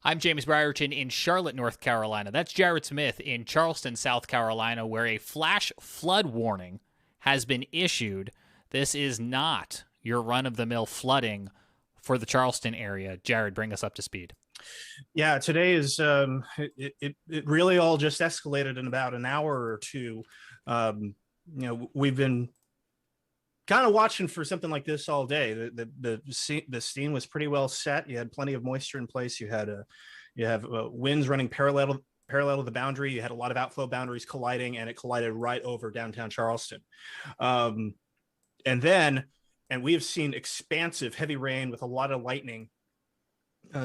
I'm James Brierton in Charlotte, North Carolina. That's Jared Smith in Charleston, South Carolina, where a flash flood warning has been issued. This is not your run of the mill flooding for the Charleston area. Jared, bring us up to speed. Yeah, today is it really all just escalated in about an hour or two. We've been kind of watching for something like this all day. The scene was pretty well set. You had plenty of moisture in place. You have winds running parallel to the boundary. You had a lot of outflow boundaries colliding, and it collided right over downtown Charleston. Um, and we have seen expansive heavy rain with a lot of lightning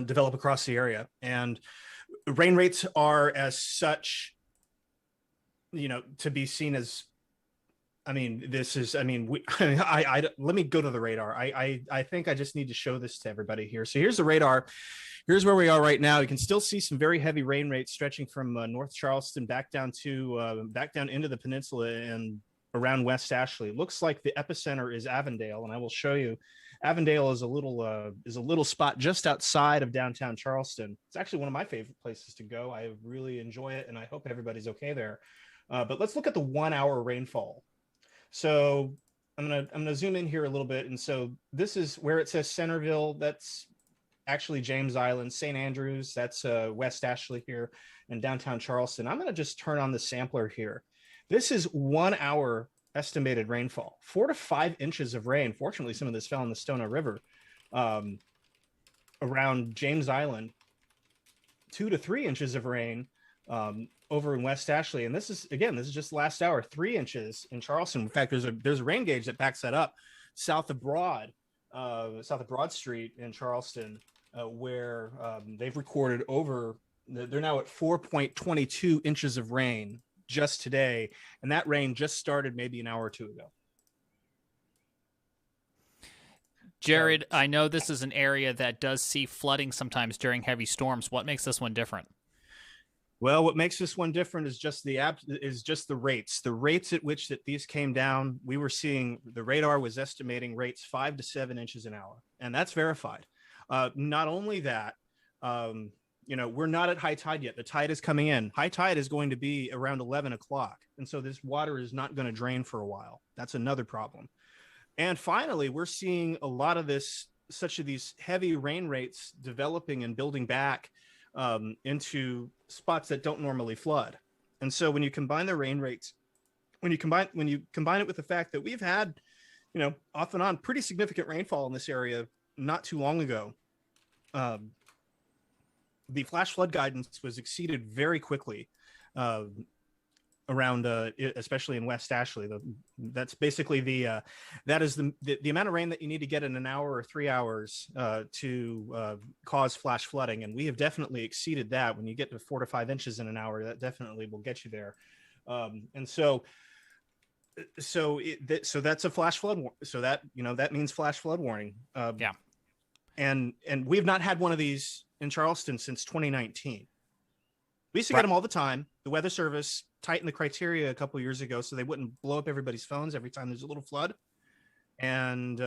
develop across the area, and rain rates are as such, to be seen as. I mean, this is. I mean, let me go to the radar. I think I just need to show this to everybody here. So here's the radar. Here's where we are right now. You can still see some very heavy rain rates stretching from North Charleston back down into the peninsula and around West Ashley. It looks like the epicenter is Avondale, and I will show you. Avondale is a little spot just outside of downtown Charleston. It's actually one of my favorite places to go. I really enjoy it, and I hope everybody's okay there. But let's look at the 1 hour rainfall. So I'm gonna zoom in here a little bit, and so this is where it says Centerville. That's actually James Island. St. Andrews, that's West Ashley here, and downtown Charleston. I'm gonna just turn on the sampler here. This is 1 hour estimated rainfall, 4 to 5 inches of rain. Fortunately, some of this fell in the Stono River around James Island. 2 to 3 inches of rain over in West Ashley, and this is just last hour. 3 inches in Charleston. In fact, there's a rain gauge that backs that up south of Broad Street in Charleston, where they've recorded over. They're now at 4.22 inches of rain just today, and that rain just started maybe an hour or two ago. Jared, I know this is an area that does see flooding sometimes during heavy storms. What makes this one different? Well, what makes this one different is just the rates. The rates at which that these came down. We were seeing the radar was estimating rates 5 to 7 inches an hour, and that's verified. Not only that, we're not at high tide yet. The tide is coming in. High tide is going to be around 11 o'clock, and so this water is not going to drain for a while. That's another problem. And finally, we're seeing a lot of these heavy rain rates developing and building back into spots that don't normally flood. And so when you combine the rain rates, when you combine it with the fact that we've had, off and on pretty significant rainfall in this area not too long ago, the flash flood guidance was exceeded very quickly around, especially in West Ashley. That's basically that is the amount of rain that you need to get in an hour or 3 hours to cause flash flooding, and we have definitely exceeded that. When you get to 4 to 5 inches in an hour, that definitely will get you there. And so that's a flash flood. So that means flash flood warning. Yeah. And we've not had one of these in Charleston since 2019. We used to get them all the time. The Weather Service tightened the criteria a couple of years ago so they wouldn't blow up everybody's phones every time there's a little flood. And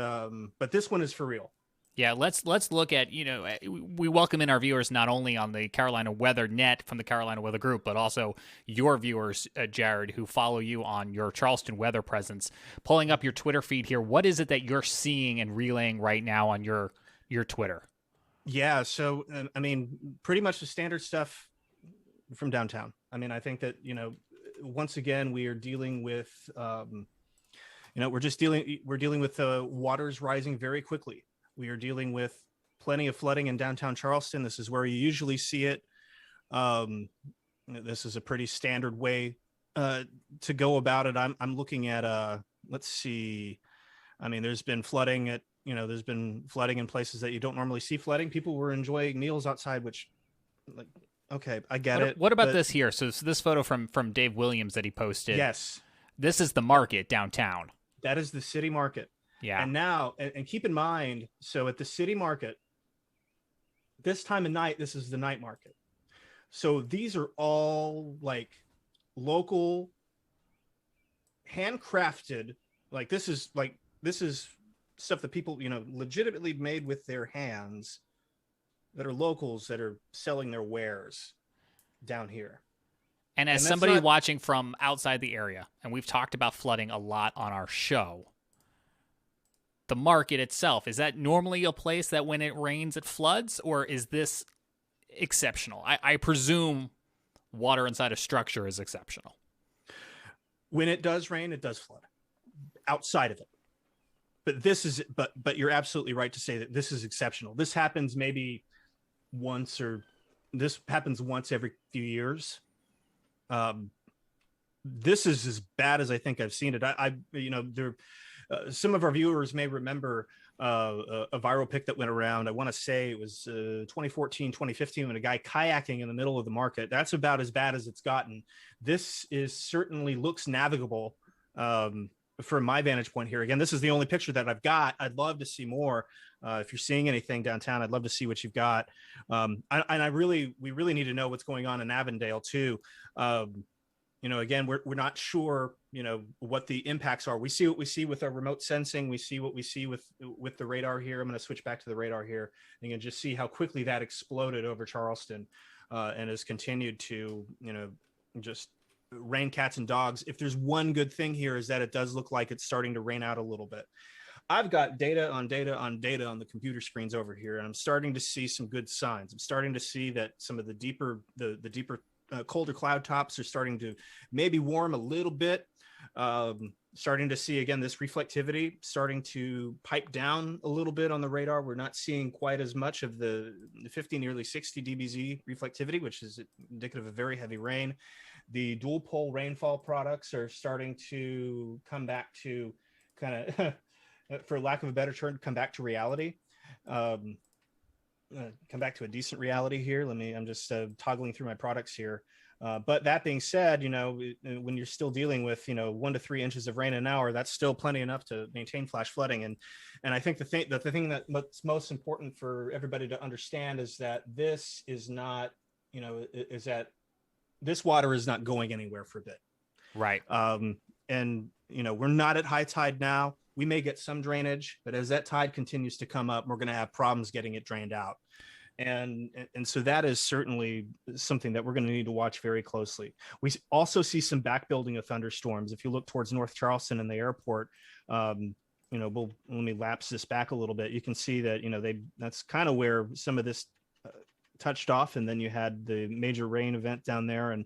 but this one is for real. Yeah, let's look at, we welcome in our viewers not only on the Carolina Weather Net from the Carolina Weather Group, but also your viewers, Jared, who follow you on your Charleston weather presence. Pulling up your Twitter feed here, what is it that you're seeing and relaying right now on your Twitter? Yeah, so I mean, pretty much the standard stuff from downtown. I mean, I think that, once again, we are dealing with, we're dealing with waters rising very quickly. We are dealing with plenty of flooding in downtown Charleston. This is where you usually see it. This is a pretty standard way to go about it. I'm looking at, let's see. I mean, there's been flooding in places that you don't normally see flooding. People were enjoying meals outside, which, okay, I get it. What about this here? So this photo from Dave Williams that he posted. Yes. This is the market downtown. That is the city market. Yeah. And now, and keep in mind, so at the city market, this time of night, this is the night market. So these are all like local, handcrafted, this is stuff that people, legitimately made with their hands. that are locals that are selling their wares down here. And as And that's somebody not, watching from outside the area, and we've talked about flooding a lot on our show, the market itself, is that normally a place that when it rains, it floods, or is this exceptional? I presume water inside a structure is exceptional. when it does rain, it does flood outside of it. But this is, but you're absolutely right to say that this is exceptional. This happens maybe once, or this happens once every few years. This is as bad as I think I've seen it. Some of our viewers may remember a viral pic that went around. I want to say it was 2014, 2015, when a guy kayaking in the middle of the market. That's about as bad as it's gotten. This is certainly looks navigable from my vantage point here. Again, this is the only picture that I've got. I'd love to see more. If you're seeing anything downtown, I'd love to see what you've got. We really need to know what's going on in Avondale too. Again, we're not sure, what the impacts are. We see what we see with our remote sensing. We see what we see with the radar here. I'm going to switch back to the radar here. And you can just see how quickly that exploded over Charleston and has continued to, just rain cats and dogs. If there's one good thing here is that it does look like it's starting to rain out a little bit. I've got data on data on data on the computer screens over here, and I'm starting to see some good signs. I'm starting to see that some of the deeper colder cloud tops are starting to maybe warm a little bit. Starting to see, again, this reflectivity starting to pipe down a little bit on the radar. We're not seeing quite as much of the 50, nearly 60 dBz reflectivity, which is indicative of very heavy rain. The dual pole rainfall products are starting to come back to kind of, for lack of a better term, come back to reality. Come back to a decent reality here. I'm just toggling through my products here. But that being said, when you're still dealing with, 1 to 3 inches of rain an hour, that's still plenty enough to maintain flash flooding. And I think the thing that's most important for everybody to understand is that this is not, is that this water is not going anywhere for a bit. Right. We're not at high tide now. We may get some drainage, but as that tide continues to come up, we're going to have problems getting it drained out. And so that is certainly something that we're going to need to watch very closely. We also see some back building of thunderstorms. If you look towards North Charleston and the airport, let me lapse this back a little bit. You can see that, that's kind of where some of this touched off. And then you had the major rain event down there. And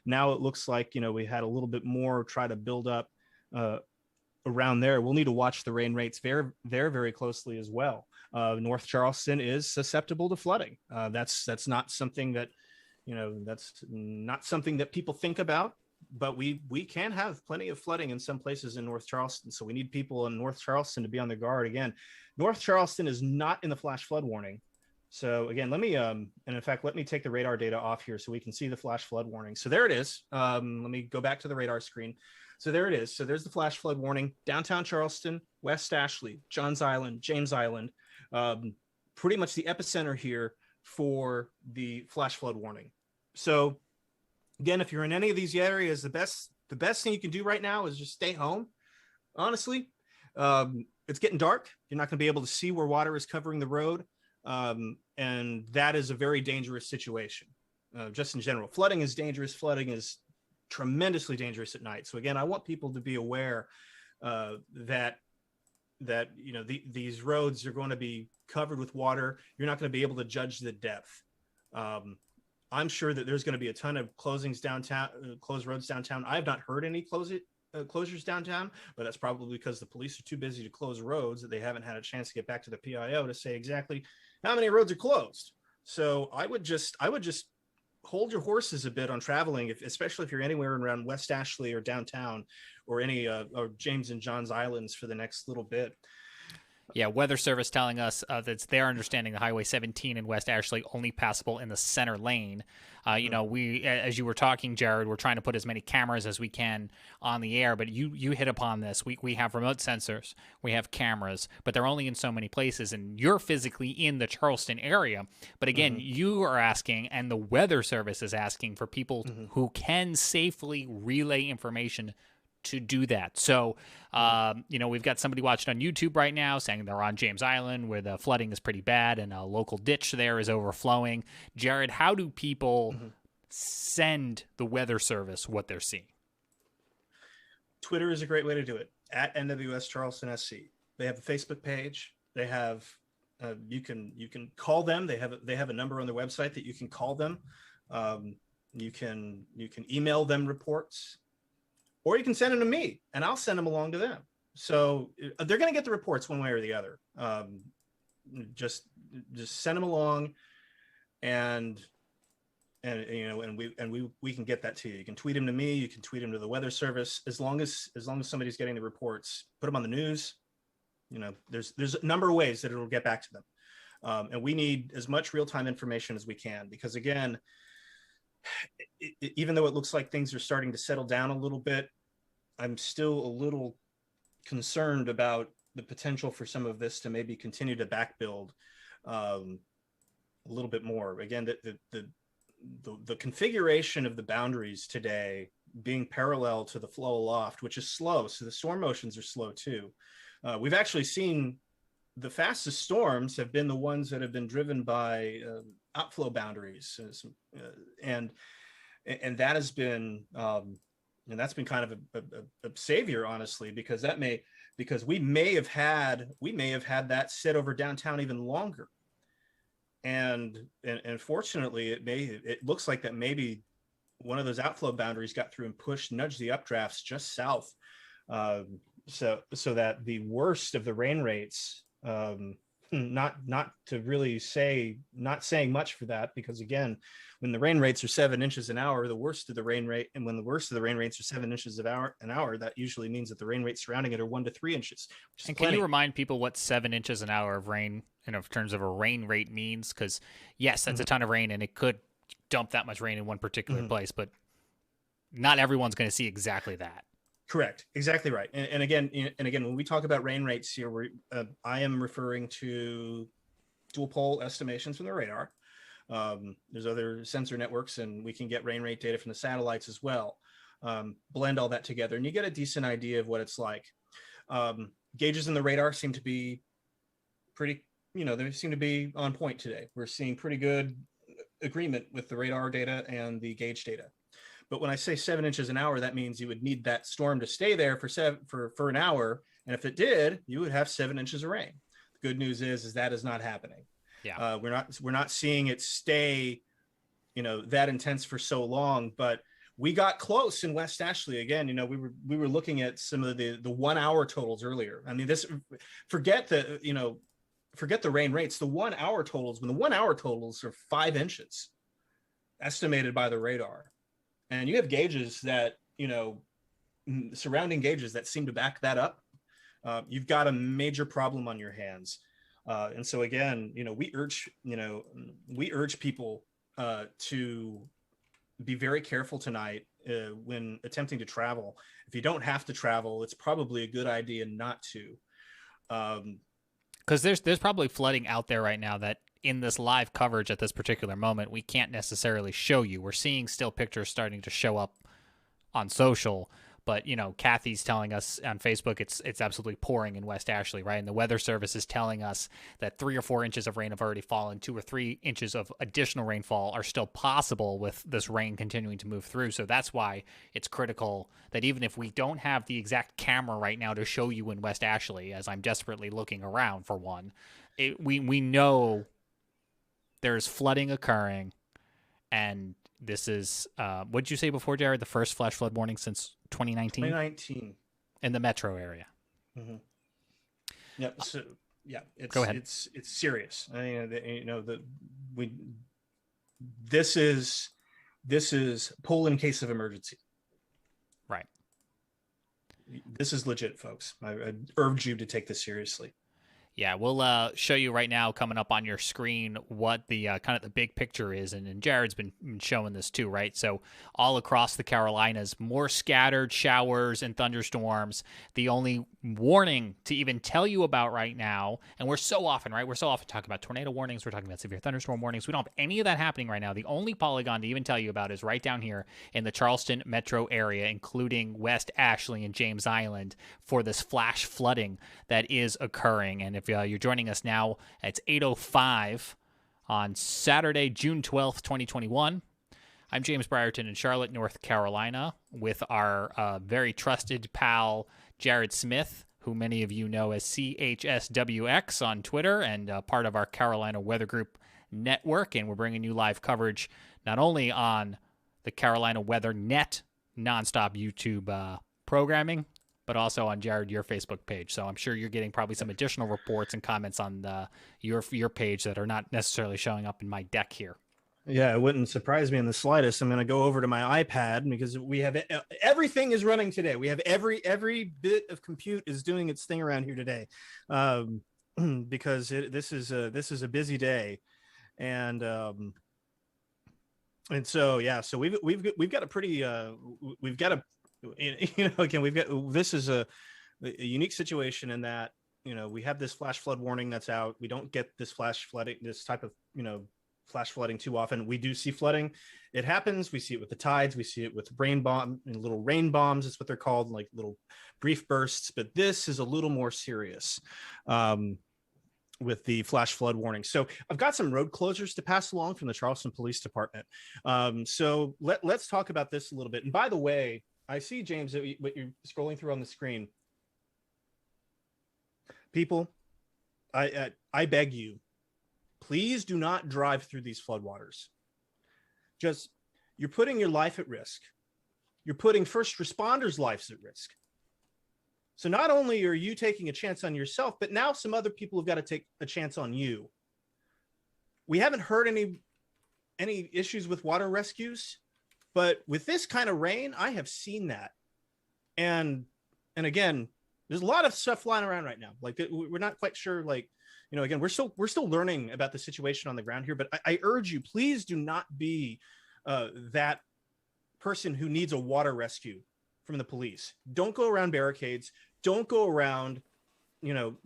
now it looks like, we had a little bit more try to build up around there. We'll need to watch the rain rates very closely as well. North Charleston is susceptible to flooding. That's not something that, that's not something that people think about, but we can have plenty of flooding in some places in North Charleston. So we need people in North Charleston to be on their guard. Again, North Charleston is not in the flash flood warning. So again, let me take the radar data off here so we can see the flash flood warning. So there it is. Let me go back to the radar screen. So there it is. So there's the flash flood warning. Downtown Charleston, West Ashley, Johns Island, James Island, pretty much the epicenter here for the flash flood warning. So again, if you're in any of these areas, the best thing you can do right now is just stay home. Honestly, it's getting dark. You're not going to be able to see where water is covering the road. And that is a very dangerous situation. Just in general, flooding is dangerous. Flooding is tremendously dangerous at night. So again, I want people to be aware that these roads are going to be covered with water. You're not going to be able to judge the depth. I'm sure that there's going to be a ton of closings downtown, closed roads downtown. I have not heard any closures downtown, but that's probably because the police are too busy to close roads that they haven't had a chance to get back to the PIO to say exactly how many roads are closed. So I would just hold your horses a bit on traveling, especially if you're anywhere around West Ashley or downtown or any or James and Johns Islands for the next little bit. Yeah, Weather Service telling us that it's their understanding the Highway 17 in West Ashley only passable in the center lane. We, as you were talking, Jared, we're trying to put as many cameras as we can on the air, but you hit upon this. We have remote sensors, we have cameras, but they're only in so many places, and you're physically in the Charleston area. But again, you are asking, and the Weather Service is asking for people who can safely relay information to do that. So, we've got somebody watching on YouTube right now saying they're on James Island where the flooding is pretty bad and a local ditch there is overflowing. Jared, how do people send the weather service what they're seeing? Twitter is a great way to do it. At NWS Charleston SC. They have a Facebook page. They have you can call them. They have a number on their website that you can call them. You can email them reports, or you can send them to me and I'll send them along to them. So they're going to get the reports one way or the other. Just send them along, and we can get that to you. You can tweet them to me. You can tweet them to the Weather Service. As long as somebody's getting the reports, put them on the news. There's a number of ways that it'll get back to them. And we need as much real-time information as we can, because again, even though it looks like things are starting to settle down a little bit, I'm still a little concerned about the potential for some of this to maybe continue to backbuild a little bit more. Again, the configuration of the boundaries today being parallel to the flow aloft, which is slow, so the storm motions are slow too. We've actually seen the fastest storms have been the ones that have been driven by outflow boundaries, and that has been and that's been kind of a savior, honestly, because we may have had that sit over downtown even longer, and fortunately it looks like that maybe one of those outflow boundaries got through and nudged the updrafts just south, so that the worst of the rain rates, not saying much for that, because again, when the rain rates are 7 inches an hour, the worst of the rain rate, and when the worst of the rain rates are 7 inches an hour, that usually means that the rain rates surrounding it are 1 to 3 inches. And can you remind people what 7 inches an hour of rain, in terms of a rain rate, means? Because yes, that's a ton of rain, and it could dump that much rain in one particular place, but not everyone's going to see exactly that. Correct. Exactly right. And again, when we talk about rain rates here, I am referring to dual pole estimations from the radar. There's other sensor networks, and we can get rain rate data from the satellites as well. Blend all that together, and you get a decent idea of what it's like. Gauges in the radar seem to be pretty, they seem to be on point today. We're seeing pretty good agreement with the radar data and the gauge data. But when I say 7 inches an hour, that means you would need that storm to stay there for an hour. And if it did, you would have 7 inches of rain. The good news is that is not happening. Yeah. We're not seeing it stay, that intense for so long. But we got close in West Ashley. Again, we were looking at some of the 1 hour totals earlier. I mean, forget the rain rates. The 1 hour totals, when the 1 hour totals are 5 inches estimated by the radar. And you have gauges that, surrounding gauges that seem to back that up. You've got a major problem on your hands. And so again, we urge people to be very careful tonight when attempting to travel. If you don't have to travel, it's probably a good idea not to. Because there's probably flooding out there right now that, in this live coverage at this particular moment, we can't necessarily show you. We're seeing still pictures starting to show up on social, but Kathy's telling us on Facebook it's absolutely pouring in West Ashley, right? And the Weather Service is telling us that 3 or 4 inches of rain have already fallen. 2 or 3 inches of additional rainfall are still possible with this rain continuing to move through. So that's why it's critical that even if we don't have the exact camera right now to show you in West Ashley, as I'm desperately looking around for one, we know there's flooding occurring, and this is, what did you say before, Jared? The first flash flood warning since 2019? 2019. In the metro area. Mm-hmm. Yeah. So, yeah, go ahead. It's serious. I mean, this is pull in case of emergency. Right. This is legit, folks. I urge you to take this seriously. Yeah, we'll show you right now coming up on your screen what the kind of the big picture is. And Jared's been showing this too, right? So all across the Carolinas, more scattered showers and thunderstorms. The only warning to even tell you about right now, and we're so often, right? We're so often talking about tornado warnings. We're talking about severe thunderstorm warnings. We don't have any of that happening right now. The only polygon to even tell you about is right down here in the Charleston metro area, including West Ashley and James Island, for this flash flooding that is occurring. And if you're joining us now, it's 8:05 on Saturday, June 12th, 2021. I'm James Brierton in Charlotte, North Carolina, with our very trusted pal, Jared Smith, who many of you know as CHSWX on Twitter and part of our Carolina Weather Group network. And we're bringing you live coverage not only on the Carolina Weather Net nonstop YouTube programming, but also on Jared, your Facebook page. So I'm sure you're getting probably some additional reports and comments on your page that are not necessarily showing up in my deck here. Yeah, it wouldn't surprise me in the slightest. I'm going to go over to my iPad because we have everything is running today. We have every bit of compute is doing its thing around here today, because this is a busy day, and so yeah, so we've got a pretty we've got a again we've got this is a unique situation in that we have this flash flood warning that's out. We don't get this flash flooding, this type of flash flooding too often. We do see flooding. It happens. We see it with the tides. We see it with rain bomb and little rain bombs. It's what they're called, like little brief bursts. But this is a little more serious with the flash flood warning. So I've got some road closures to pass along from the Charleston Police Department. So let's talk about this a little bit. And by the way, I see, James, what you're scrolling through on the screen. People, I beg you, please do not drive through these floodwaters. You're putting your life at risk. You're putting first responders' lives at risk. So not only are you taking a chance on yourself, but now some other people have got to take a chance on you. We haven't heard any issues with water rescues, but with this kind of rain, I have seen that. And again, there's a lot of stuff flying around right now. Like, we're not quite sure, like, again, we're still learning about the situation on the ground here, but I urge you, please do not be that person who needs a water rescue from the police. Don't go around barricades. Don't go around,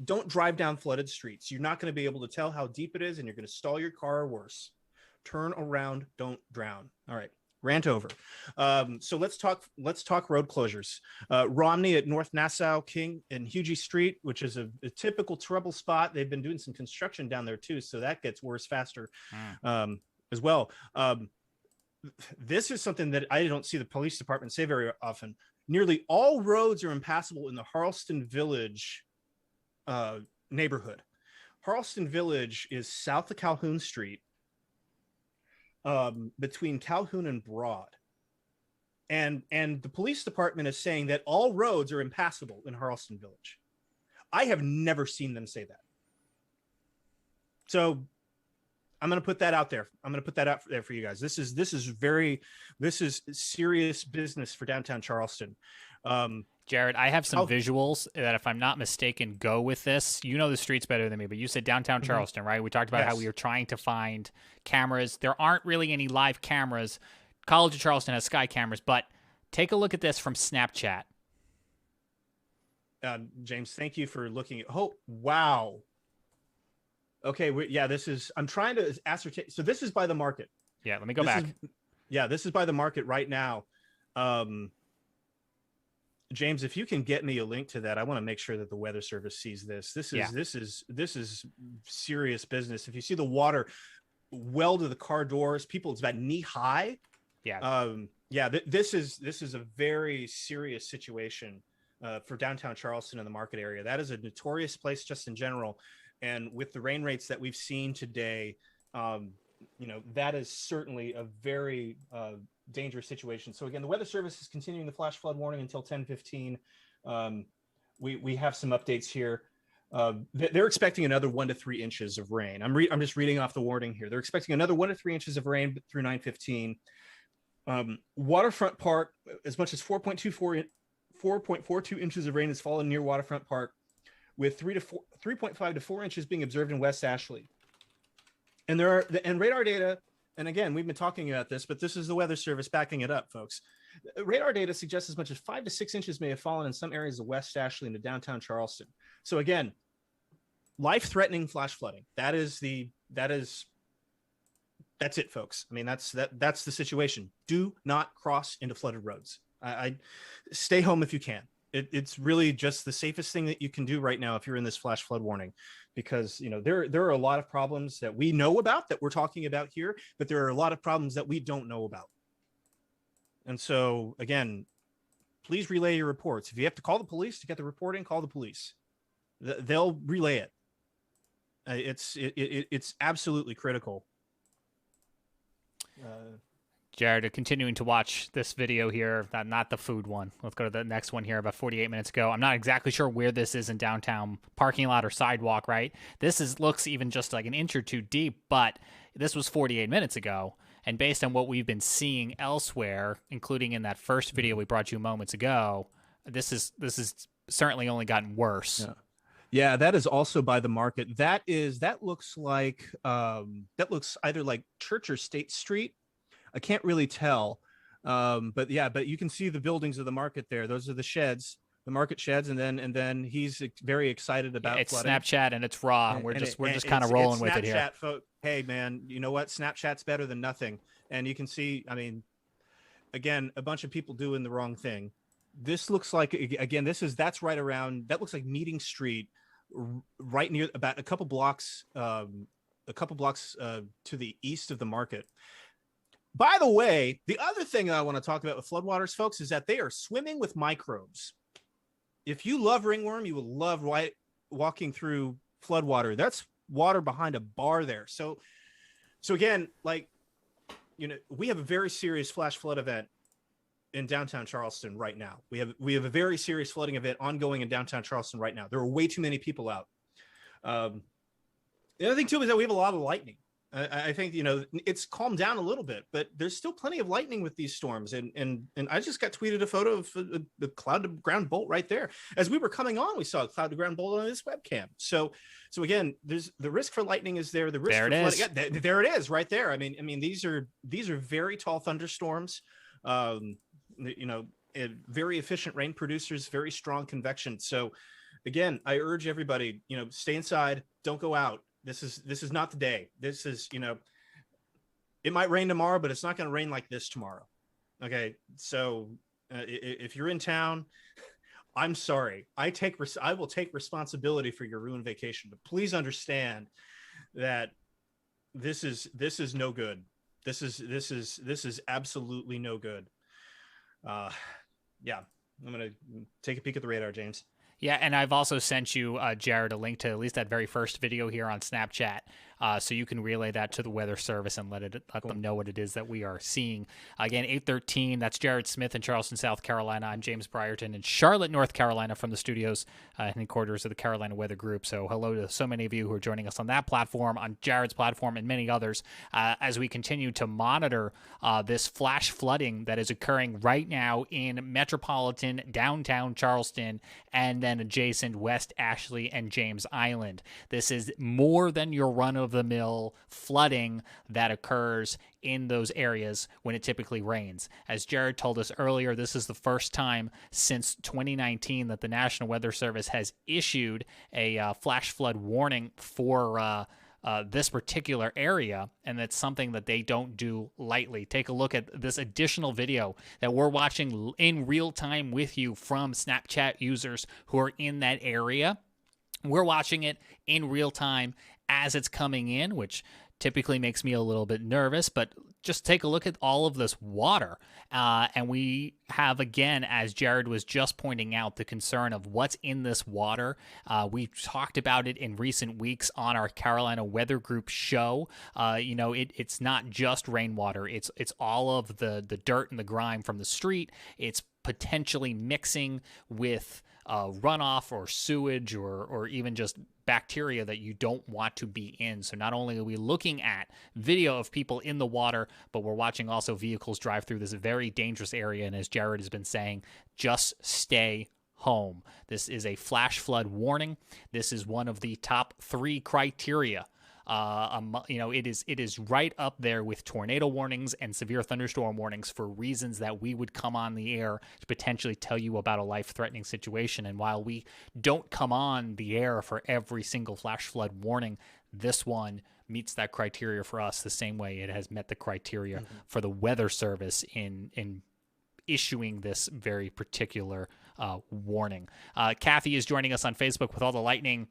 don't drive down flooded streets. You're not going to be able to tell how deep it is, and you're going to stall your car or worse. Turn around. Don't drown. All right. Rant over. So let's talk road closures. Romney at North Nassau, King, and Hugie Street, which is a typical trouble spot. They've been doing some construction down there too, so that gets worse faster as well. This is something that I don't see the police department say very often. Nearly all roads are impassable in the Charleston Village neighborhood. Charleston Village is south of Calhoun Street, between Calhoun and Broad, and the police department is saying that all roads are impassable in Charleston Village. I have never seen them say that. So I'm going to put that out there. I'm going to put that out there for you guys. This is serious business for downtown Charleston. Jared, I have some visuals that, if I'm not mistaken, go with this. You know the streets better than me, but you said downtown Charleston, right? We talked about how we were trying to find cameras. There aren't really any live cameras. College of Charleston has sky cameras, but take a look at this from Snapchat. James, thank you for looking at. Oh, wow. Okay, I'm trying to ascertain. So this is by the market. Yeah, let me go back. This is by the market right now. James, if you can get me a link to that, I want to make sure that the Weather Service sees this. This is serious business. If you see the water well to the car doors, it's about knee high. Yeah. This is a very serious situation for downtown Charleston and the market area. That is a notorious place just in general. And with the rain rates that we've seen today, that is certainly a very dangerous situation. So again, the Weather Service is continuing the flash flood warning until 10:15. We have some updates here. They're expecting another 1 to 3 inches of rain. I'm just reading off the warning here. They're expecting another 1 to 3 inches of rain through 9:15. Waterfront Park, as much as 4.42 inches of rain has fallen near Waterfront Park. with 3.5 to 4 inches being observed in West Ashley. And radar data, and again, we've been talking about this, but this is the Weather Service backing it up, folks. Radar data suggests as much as 5 to 6 inches may have fallen in some areas of West Ashley into downtown Charleston. So again, life-threatening flash flooding. That's it, folks. I mean, that's the situation. Do not cross into flooded roads. I stay home if you can. It's really just the safest thing that you can do right now if you're in this flash flood warning, because there are a lot of problems that we know about that we're talking about here, but there are a lot of problems that we don't know about. And so again, please relay your reports. If you have to call the police to get the report in, call the police. They'll relay it. It's absolutely critical. Jared, continuing to watch this video here, not the food one. Let's go to the next one here about 48 minutes ago. I'm not exactly sure where this is in downtown, parking lot or sidewalk, right? This looks even just like an inch or two deep, but this was 48 minutes ago. And based on what we've been seeing elsewhere, including in that first video we brought you moments ago, this is certainly only gotten worse. Yeah, that is also by the market. That looks either like Church or State Street. I can't really tell, but you can see the buildings of the market there. Those are the sheds, the market sheds, and then he's very excited about. It's flooding. Snapchat and it's raw. And we're just kind of rolling with it here. Hey man, you know what? Snapchat's better than nothing. And you can see, I mean, again, a bunch of people doing the wrong thing. This looks like, again, that looks like Meeting Street, right near, about a couple blocks to the east of the market. By the way, the other thing I want to talk about with floodwaters, folks, is that they are swimming with microbes. If you love ringworm, you will love walking through floodwater. That's water behind a bar there. So again, we have a very serious flash flood event in downtown Charleston right now. We have a very serious flooding event ongoing in downtown Charleston right now. There are way too many people out. The other thing too is that we have a lot of lightning. I think, it's calmed down a little bit, but there's still plenty of lightning with these storms. And I just got tweeted a photo of the cloud to ground bolt right there. As we were coming on, we saw a cloud to ground bolt on this webcam. So again, there's the risk for lightning is there. The risk there for it flooding, is. there it is right there. I mean, these are very tall thunderstorms, very efficient rain producers, very strong convection. So again, I urge everybody, stay inside, don't go out. This is not the day. This is, it might rain tomorrow, but it's not going to rain like this tomorrow. Okay. So if you're in town, I'm sorry. I will take responsibility for your ruined vacation, but please understand that this is no good. This is absolutely no good. Yeah, I'm going to take a peek at the radar, James. Yeah, and I've also sent you, Jared, a link to at least that very first video here on Snapchat, so you can relay that to the Weather Service and let them know what it is that we are seeing. Again, 8:13, that's Jared Smith in Charleston, South Carolina. I'm James Brierton in Charlotte, North Carolina, from the studios and headquarters of the Carolina Weather Group. So hello to so many of you who are joining us on that platform, on Jared's platform, and many others, as we continue to monitor this flash flooding that is occurring right now in metropolitan downtown Charleston and then adjacent West Ashley and James Island. This is more than your run-of-the-mill flooding that occurs in those areas when it typically rains. As Jared told us earlier, this is the first time since 2019 that the National Weather Service has issued a flash flood warning for this particular area, and that's something that they don't do lightly. Take a look at this additional video that we're watching in real time with you from Snapchat users who are in that area. We're watching it in real time as it's coming in, which typically makes me a little bit nervous, but just take a look at all of this water. And we have, again, as Jared was just pointing out, the concern of what's in this water. We talked about it in recent weeks on our Carolina Weather Group show. It's not just rainwater. It's all of the dirt and the grime from the street. It's potentially mixing with runoff or sewage or even just bacteria that you don't want to be in. So not only are we looking at video of people in the water, but we're watching also vehicles drive through this very dangerous area. And as Jared has been saying, just stay home. This is a flash flood warning. This is one of the top 3 criteria. It is right up there with tornado warnings and severe thunderstorm warnings for reasons that we would come on the air to potentially tell you about a life-threatening situation. And while we don't come on the air for every single flash flood warning, this one meets that criteria for us the same way it has met the criteria for the Weather Service in issuing this very particular warning. Kathy is joining us on Facebook with all the lightning.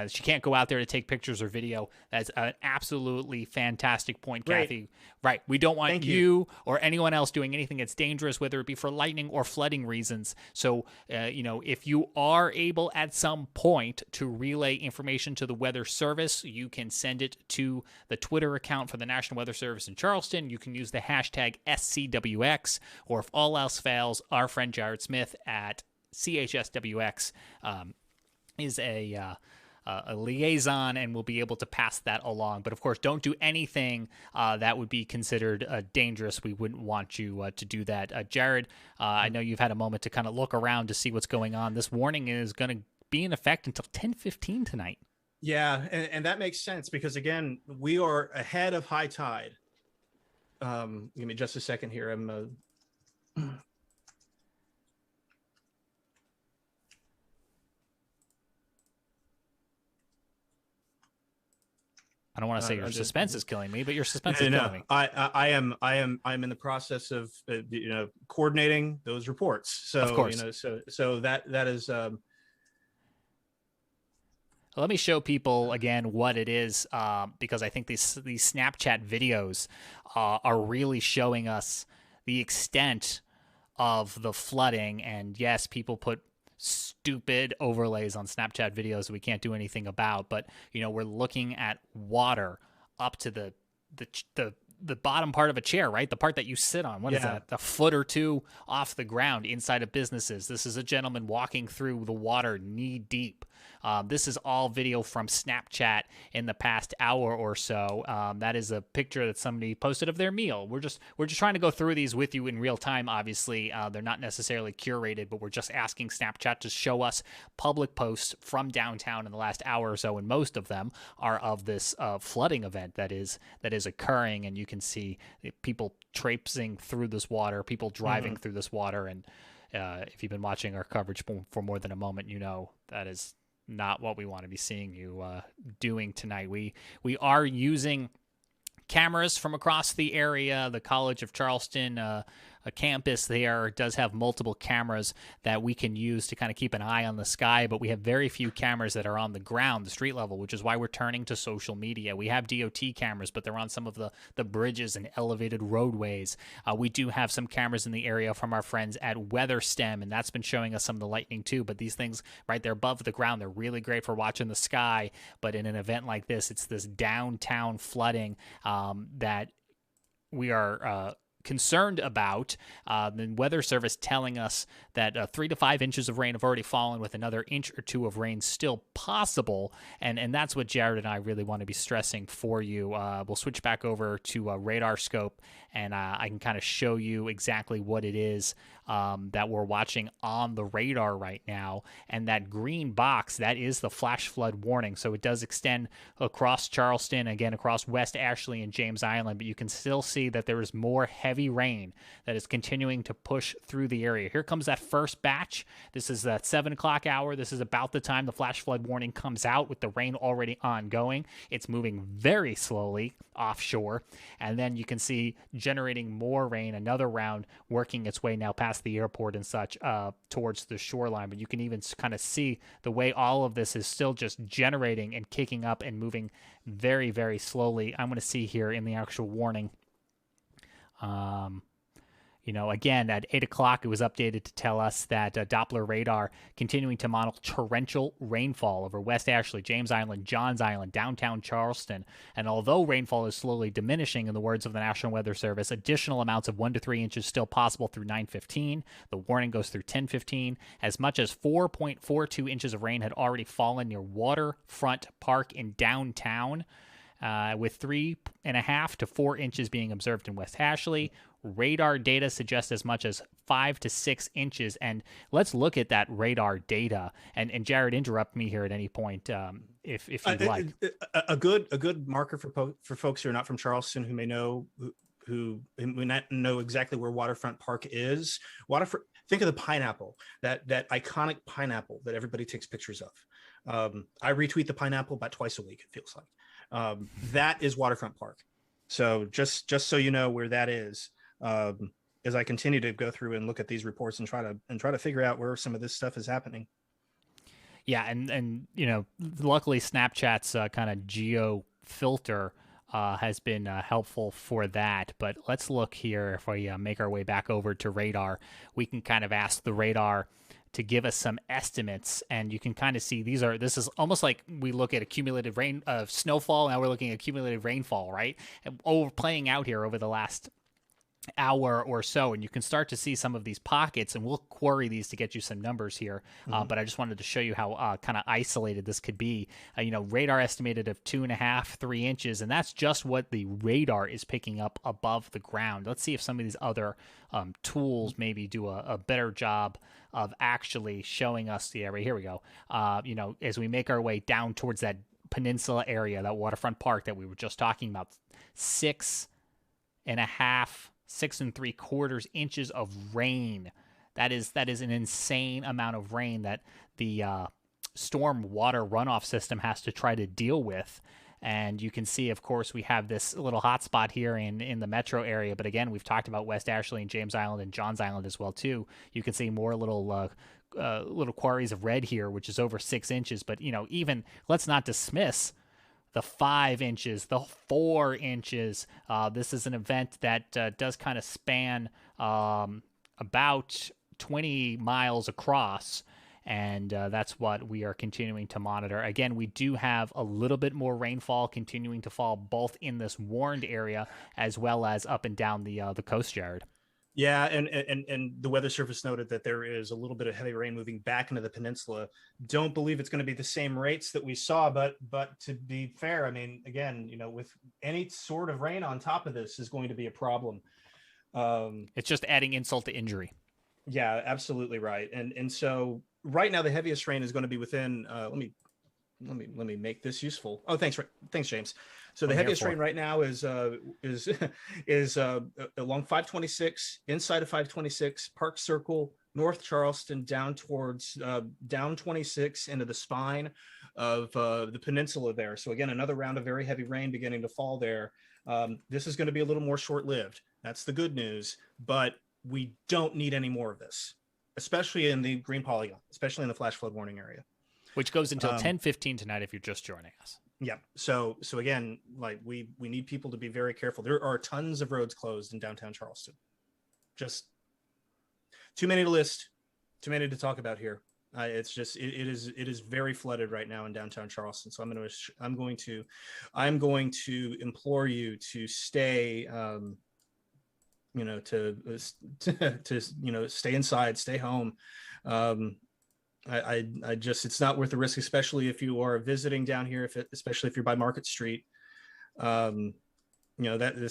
She can't go out there to take pictures or video. That's an absolutely fantastic point, Kathy. Right. We don't want you or anyone else doing anything that's dangerous, whether it be for lightning or flooding reasons. So, if you are able at some point to relay information to the Weather Service, you can send it to the Twitter account for the National Weather Service in Charleston. You can use the hashtag SCWX, or if all else fails, our friend Jared Smith at CHSWX is a liaison and will be able to pass that along. But of course, don't do anything that would be considered dangerous. We wouldn't want you to do that. Jared, I know you've had a moment to kind of look around to see what's going on. This warning is going to be in effect until 10:15 tonight. Yeah, and that makes sense because, again, we are ahead of high tide. Give me just a second here. I don't want to say your suspense is killing me, but your suspense is killing me. I'm in the process of coordinating those reports. So of course. So that is. Let me show people again what it is, because I think these Snapchat videos are really showing us the extent of the flooding. And yes, people put stupid overlays on Snapchat videos we can't do anything about, but we're looking at water up to the bottom part of a chair, right? The part that you sit on. What is that? A foot or two off the ground inside of businesses. This is a gentleman walking through the water knee deep. This is all video from Snapchat in the past hour or so. That is a picture that somebody posted of their meal. We're just trying to go through these with you in real time. Obviously, they're not necessarily curated, but we're just asking Snapchat to show us public posts from downtown in the last hour or so, and most of them are of this flooding event that is occurring. And you can see people traipsing through this water, people driving through this water, and if you've been watching our coverage for more than a moment, that is not what we want to be seeing you doing tonight. We are using cameras from across the area. The College of Charleston, a campus there, does have multiple cameras that we can use to kind of keep an eye on the sky, but we have very few cameras that are on the ground, the street level, which is why we're turning to social media. We have DOT cameras, but they're on some of the bridges and elevated roadways. We do have some cameras in the area from our friends at WeatherStem, and that's been showing us some of the lightning too, but these things right there above the ground, they're really great for watching the sky. But in an event like this, it's this downtown flooding that we are concerned about. The Weather Service telling us that 3 to 5 inches of rain have already fallen, with another inch or two of rain still possible, and that's what Jared and I really want to be stressing for you. We'll switch back over to a radar scope, and I can kind of show you exactly what it is that we're watching on the radar right now. And that green box, that is the flash flood warning. So it does extend across Charleston, again across West Ashley and James Island, but you can still see that there is more heavy rain that is continuing to push through the area. Here comes that first batch. This is that 7 o'clock hour. This is about the time the flash flood warning comes out, with the rain already ongoing. It's moving very slowly offshore, and then you can see generating more rain, another round working its way now past the airport and such towards the shoreline. But you can even kind of see the way all of this is still just generating and kicking up and moving very, very slowly. I'm going to see here in the actual warning. Again, at 8 o'clock, it was updated to tell us that Doppler radar continuing to model torrential rainfall over West Ashley, James Island, Johns Island, downtown Charleston. And although rainfall is slowly diminishing, in the words of the National Weather Service, additional amounts of 1 to 3 inches still possible through 9:15. The warning goes through 10:15. As much as 4.42 inches of rain had already fallen near Waterfront Park in downtown, with 3.5 to 4 inches being observed in West Ashley. Radar data suggests as much as 5 to 6 inches. And let's look at that radar data. And Jared, interrupt me here at any point if you'd like. A good marker for folks who are not from Charleston who may know who may not know exactly where Waterfront Park is. Think of the pineapple, that iconic pineapple that everybody takes pictures of. I retweet the pineapple about twice a week, it feels like. That is Waterfront Park. So just so you know where that is, as I continue to go through and look at these reports and try to figure out where some of this stuff is happening. Yeah, and luckily Snapchat's kind of geo filter has been helpful for that. But let's look here. If we make our way back over to radar, we can kind of ask the radar to give us some estimates, and you can kind of see this is almost like we look at accumulated rain snowfall. Now we're looking at accumulated rainfall, right? And playing out here over the last hour or so, and you can start to see some of these pockets, and we'll query these to get you some numbers here. But I just wanted to show you how kind of isolated this could be. Radar estimated of 2.5, 3 inches, and that's just what the radar is picking up above the ground. Let's see if some of these other tools maybe do a better job of actually showing us the area. Here we go. As we make our way down towards that peninsula area, that waterfront park that we were just talking about, 6.5, 6.75 inches of rain. That is an insane amount of rain that the storm water runoff system has to try to deal with. And you can see, of course, we have this little hotspot here in the metro area. But again, we've talked about West Ashley and James Island and Johns Island as well, too. You can see more little quarries of red here, which is over 6 inches. But, even let's not dismiss the 5 inches, the 4 inches. This is an event that does kind of span about 20 miles across, and that's what we are continuing to monitor. Again, we do have a little bit more rainfall continuing to fall both in this warned area as well as up and down the coast, Jared. Yeah, and the Weather Service noted that there is a little bit of heavy rain moving back into the peninsula. Don't believe it's going to be the same rates that we saw, but to be fair, I mean, again, with any sort of rain on top of this is going to be a problem. It's just adding insult to injury. Yeah, absolutely right. And so right now the heaviest rain is going to be within. Let me make this useful. Oh, thanks, James. So the heaviest rain right now is along 526, inside of 526, Park Circle, North Charleston, down towards down 26 into the spine of the peninsula there. So again, another round of very heavy rain beginning to fall there. This is going to be a little more short-lived. That's the good news, but we don't need any more of this, especially in the green polygon, especially in the flash flood warning area, which goes until 10:15 tonight if you're just joining us. Yeah. So again, like we need people to be very careful. There are tons of roads closed in downtown Charleston. Just too many to list, too many to talk about here. It's just it is very flooded right now in downtown Charleston. So I'm going to implore you to stay to stay inside, stay home. I just, it's not worth the risk, especially if you are visiting down here, especially if you're by Market Street. It's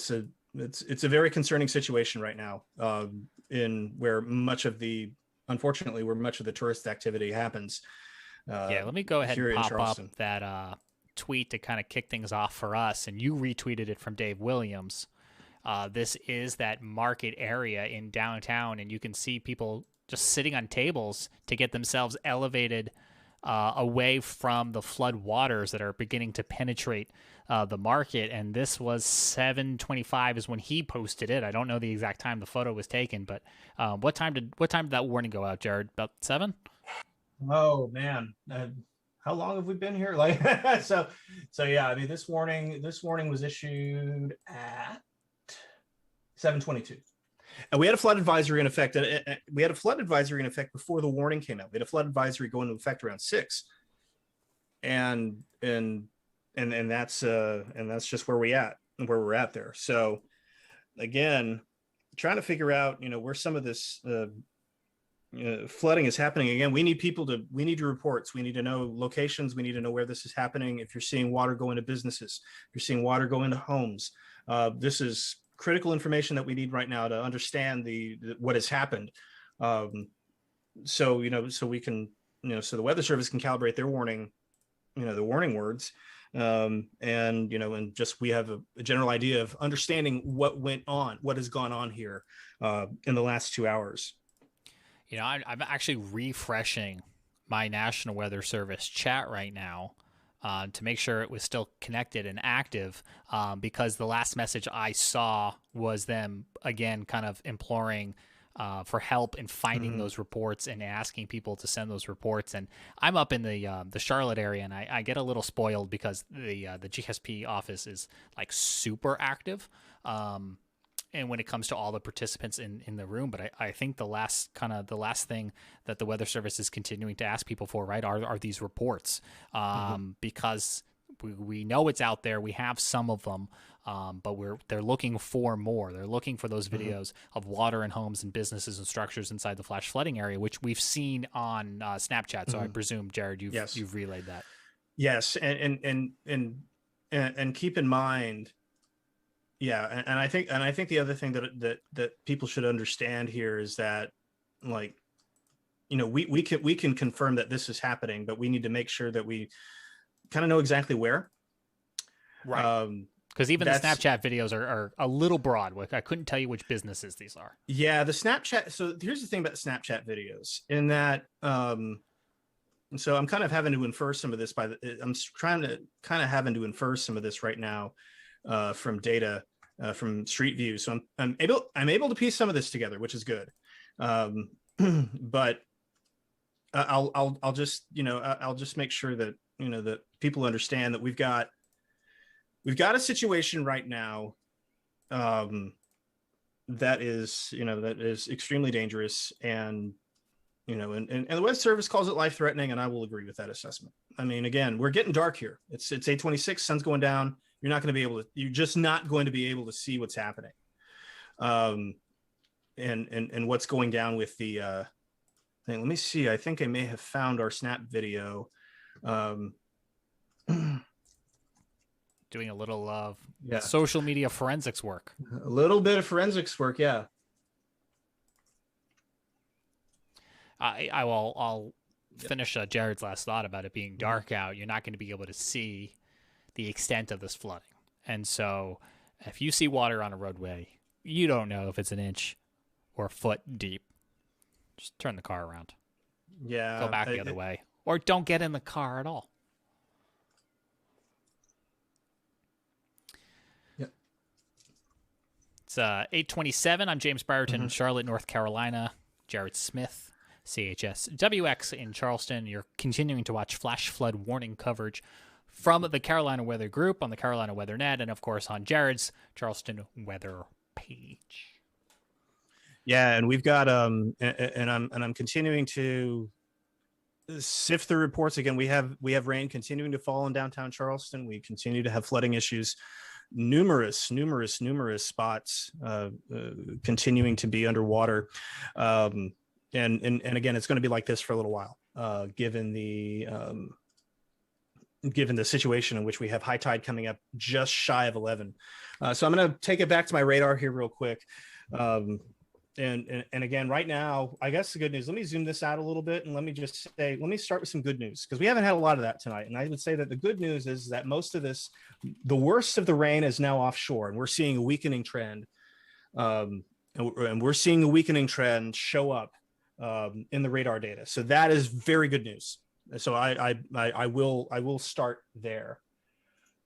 a very concerning situation right now, unfortunately, where much of the tourist activity happens. Let me go ahead and pop up that tweet to kind of kick things off for us. And you retweeted it from Dave Williams. This is that market area in downtown, and you can see people just sitting on tables to get themselves elevated away from the flood waters that are beginning to penetrate the market. And this was 7:25 is when he posted it. I don't know the exact time the photo was taken, but what time did that warning go out, Jared? About 7? Oh man, how long have we been here? So yeah. I mean, this warning was issued at 7:22. And we had a flood advisory in effect. We had a flood advisory in effect before the warning came out. We had a flood advisory go into effect around 6, and that's just where we're at there. So again, trying to figure out where some of this flooding is happening. Again, we need your reports. We need to know locations. We need to know where this is happening. If you're seeing water go into businesses, if you're seeing water go into homes, this is critical information that we need right now to understand what has happened. So so we can, so the Weather Service can calibrate their warning, the warning words, and and just we have a general idea of understanding what went on, what has gone on here in the last 2 hours. I'm actually refreshing my National Weather Service chat right now to make sure it was still connected and active, because the last message I saw was them again kind of imploring for help in finding those reports and asking people to send those reports. And I'm up in the Charlotte area, and I get a little spoiled because the GSP office is like super active. And when it comes to all the participants in the room, but I think the last thing that the Weather Service is continuing to ask people for, right, are these reports, because we know it's out there. We have some of them, but they're looking for more. They're looking for those videos of water in homes and businesses and structures inside the flash flooding area, which we've seen on Snapchat. So I presume, Jared, you've relayed that. Yes, and keep in mind. Yeah, and I think the other thing that people should understand here is that, like, we can confirm that this is happening, but we need to make sure that we kind of know exactly where. Right. Because even the Snapchat videos are a little broad. I couldn't tell you which businesses these are. Yeah, the Snapchat. So here's the thing about Snapchat videos, in that, so I'm kind of having to infer some of this I'm trying to kind of having to infer some of this right now from data. From Street View, so I'm able to piece some of this together, which is good. But I'll just I'll just make sure that that people understand that we've got a situation right now that is extremely dangerous, and and the Weather Service calls it life threatening, and I will agree with that assessment. I mean, again, we're getting dark here. It's 8:26, sun's going down. You're just not going to be able to see what's happening. And what's going down with the thing. Let me see. I think I may have found our snap video. Doing a little social media forensics work. A little bit of forensics work, yeah. I'll finish Jared's last thought about it being dark out. You're not going to be able to see the extent of this flooding. And so if you see water on a roadway, you don't know if it's an inch or a foot deep. Just turn the car around. Yeah. Go back the other way. Or don't get in the car at all. Yep. It's 8:27. I'm James Brierton in Charlotte, North Carolina. Jared Smith, CHS WX in Charleston. You're continuing to watch flash flood warning coverage from the Carolina Weather Group on the Carolina Weather Net, and of course on Jared's Charleston Weather page. Yeah, and we've got and I'm continuing to sift through reports. Again, we have rain continuing to fall in downtown Charleston. We continue to have flooding issues. Numerous spots continuing to be underwater. And again, it's going to be like this for a little while, given the situation in which we have high tide coming up just shy of 11. So I'm going to take it back to my radar here real quick. And again, right now, I guess the good news, let me zoom this out a little bit, and let me start with some good news, because we haven't had a lot of that tonight. And I would say that the good news is that most of the worst of the rain is now offshore, and we're seeing a weakening trend. And we're seeing a weakening trend show up in the radar data. So that is very good news. So I will start there.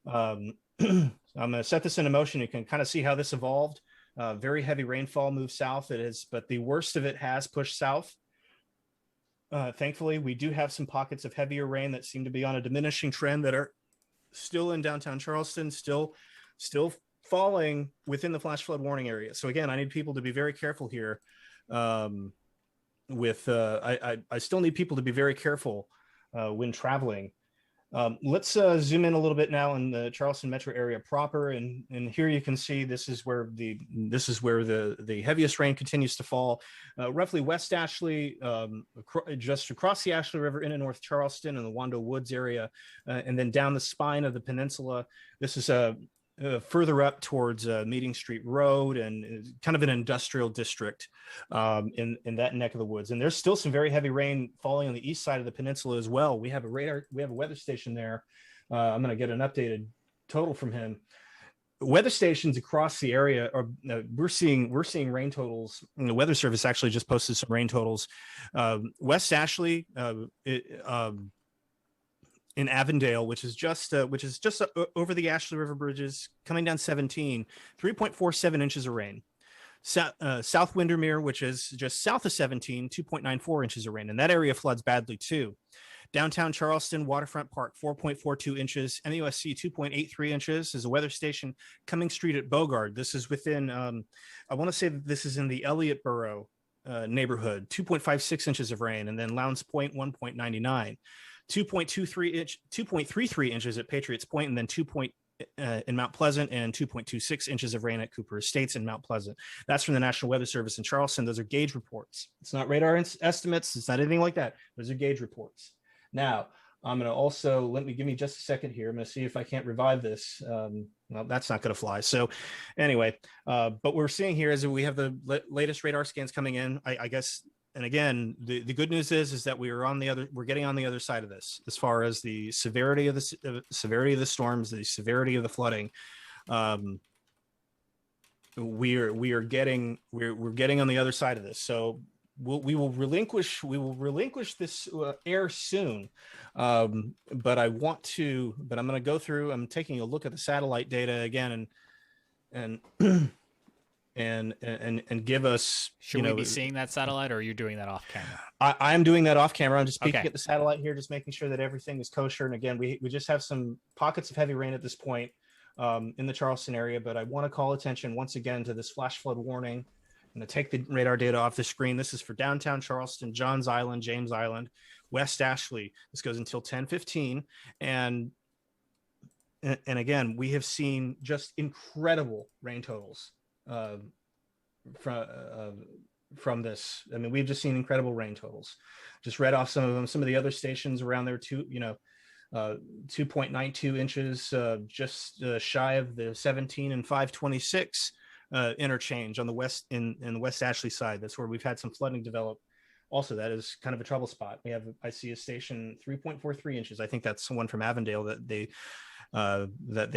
I'm going to set this into motion. You can kind of see how this evolved. Very heavy rainfall moved south. But the worst of it has pushed south. Thankfully, we do have some pockets of heavier rain that seem to be on a diminishing trend that are still in downtown Charleston, still falling within the flash flood warning area. So again, I need people to be very careful here. I still need people to be very careful when traveling. Let's zoom in a little bit now in the Charleston metro area proper, and here you can see this is where the heaviest rain continues to fall, roughly West Ashley, just across the Ashley River into North Charleston and the Wando Woods area, and then down the spine of the peninsula. This is further up towards Meeting Street Road and kind of an industrial district in that neck of the woods. And there's still some very heavy rain falling on the east side of the peninsula as well. We have a weather station there. I'm going to get an updated total from him. Weather stations across the area are we're seeing rain totals. And the Weather Service actually just posted some rain totals. West Ashley, in Avondale, which is just over the Ashley River bridges, coming down 17, 3.47 inches of rain. South Windermere, which is just south of 17, 2.94 inches of rain, and that area floods badly too. Downtown Charleston, Waterfront Park, 4.42 inches. MUSC, 2.83 inches. Is a weather station. Cumming Street at Bogard. This is within, I want to say that this is in the Elliott Borough neighborhood, 2.56 inches of rain. And then Lowndes Point, 1.99. 2.33 inches at Patriots Point, and then 2. In Mount Pleasant, and 2.26 inches of rain at Cooper Estates in Mount Pleasant. That's from the National Weather Service in Charleston. Those are gauge reports. It's not radar estimates. It's not anything like that. Those are gauge reports. Now, I'm going to also, give me just a second here. I'm going to see if I can't revive this. Well, that's not going to fly. So anyway, but what we're seeing here is that we have the latest radar scans coming in, I guess. And again, the good news is that we're getting on the other side of this, as far as the severity of the storms, the severity of the flooding. We're getting on the other side of this. So we will relinquish this air soon. But I'm going to go through. I'm taking a look at the satellite data again, and give us. Should we be seeing that satellite, or are you doing that off camera? I'm doing that off camera. I'm just peeking at the satellite here, just making sure that everything is kosher. And again, we just have some pockets of heavy rain at this point in the Charleston area, but I want to call attention once again to this flash flood warning. I'm going to take the radar data off the screen. This is for downtown Charleston, Johns Island, James Island, West Ashley. This goes until 10:15, and again, we have seen just incredible rain totals from this. I mean, we've just seen incredible rain totals. Just read off some of them. Some of the other stations around there too, 2.92 inches, just shy of the 17 and 526 interchange on the west in the West Ashley side. That's where we've had some flooding develop. Also, that is kind of a trouble spot. I see a station 3.43 inches. I think that's the one from Avondale that they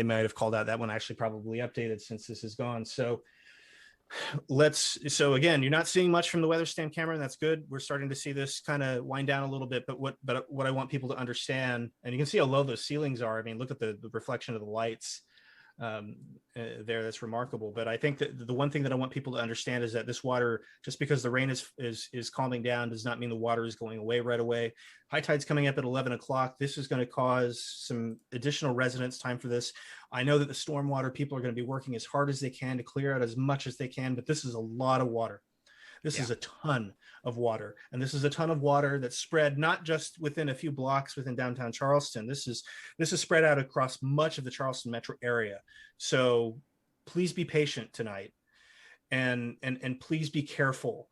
might have called out. That one actually probably updated since this is gone. So again, you're not seeing much from the weather stand camera, and that's good. We're starting to see this kind of wind down a little bit, but what I want people to understand, and you can see how low those ceilings are. I mean, look at the reflection of the lights there. That's remarkable. But I think that the one thing that I want people to understand is that this water, just because the rain is calming down, does not mean the water is going away right away. High tide's coming up at 11 o'clock. This is going to cause some additional residence time for this. I know that the stormwater people are going to be working as hard as they can to clear out as much as they can, but this is a lot of water. This is a ton of water, and this is a ton of water that's spread not just within a few blocks within downtown Charleston. This is spread out across much of the Charleston metro area. So please be patient tonight, and please be careful.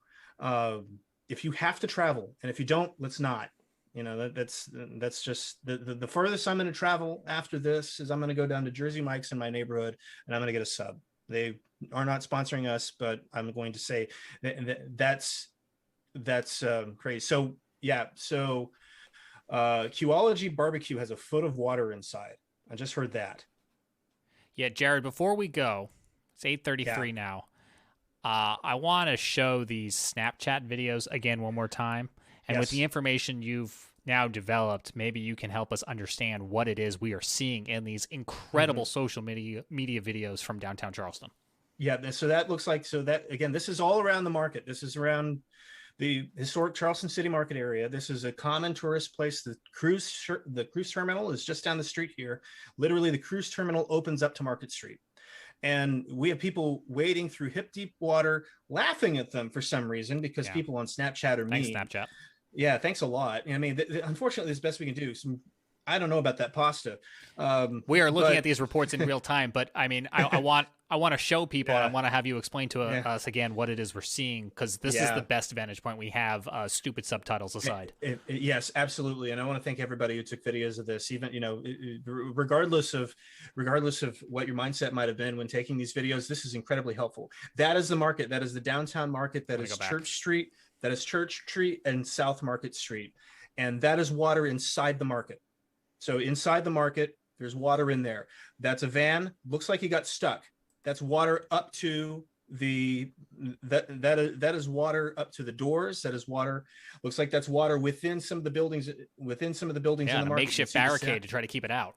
If you have to travel, and if you don't, let's not. That's just the furthest I'm going to travel after this is I'm going to go down to Jersey Mike's in my neighborhood, and I'm going to get a sub. They are not sponsoring us, but I'm going to say that's crazy. So Qology Barbecue has a foot of water inside. I just heard that. Yeah, Jared, before we go, it's 8:33 now. I want to show these Snapchat videos again one more time. And with the information you've now developed, maybe you can help us understand what it is we are seeing in these incredible social media videos from downtown Charleston. Yeah, so that looks like, again, this is all around the market. This is around the historic Charleston City Market area. This is a common tourist place. The cruise terminal is just down the street here. Literally, the cruise terminal opens up to Market Street. And we have people wading through hip deep water, laughing at them for some reason, because people on Snapchat are mean. Thanks, Snapchat. Yeah, thanks a lot. I mean, unfortunately, it's the best we can do. I don't know about that pasta. We are looking But at these reports in real time, but I mean, I want to show people, and I yeah, want to have you explain to yeah, us again what it is we're seeing, because this is the yeah. best vantage point we have, stupid subtitles aside. Yes, absolutely. And I want to thank everybody who took videos of this, even, regardless of what your mindset might have been when taking these videos, this is incredibly helpful. That is the market. That is the downtown market. That is Church Street. That is Church Street and South Market Street. And that is water inside the market. So inside the market, there's water in there. That's a van. Looks like he got stuck. That's water up to that is water up to the doors. That is water. Looks like that's water within some of the buildings. Within some of the buildings in the market. A makeshift barricade to try to keep it out.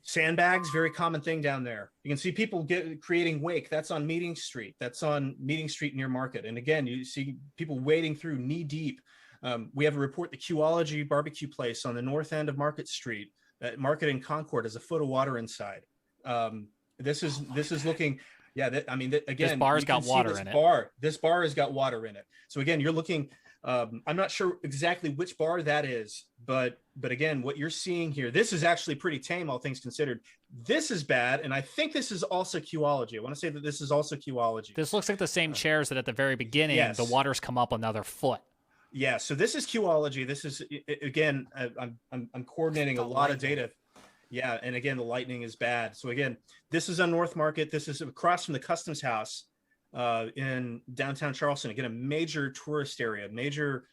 Sandbags, very common thing down there. You can see people creating wake. That's on Meeting Street. That's on Meeting Street near Market. And again, you see people wading through knee deep. We have a report, the Qology barbecue place on the north end of Market Street. Market and Concord has a foot of water inside. This is looking. Yeah, again, this bar's got water in it. This bar has got water in it. So again, you're looking. I'm not sure exactly which bar that is, but again, what you're seeing here, this is actually pretty tame, all things considered. This is bad, and I think this is also Qology. I want to say that this is also Qology. This looks like the same chairs that at the very beginning, the water's come up another foot. Yeah, so this is Qology. This is, again, I'm coordinating a lot of data. Yeah, and again, the lightning is bad. So again, this is on North Market. This is across from the Customs House in downtown Charleston. Again, a major tourist area, major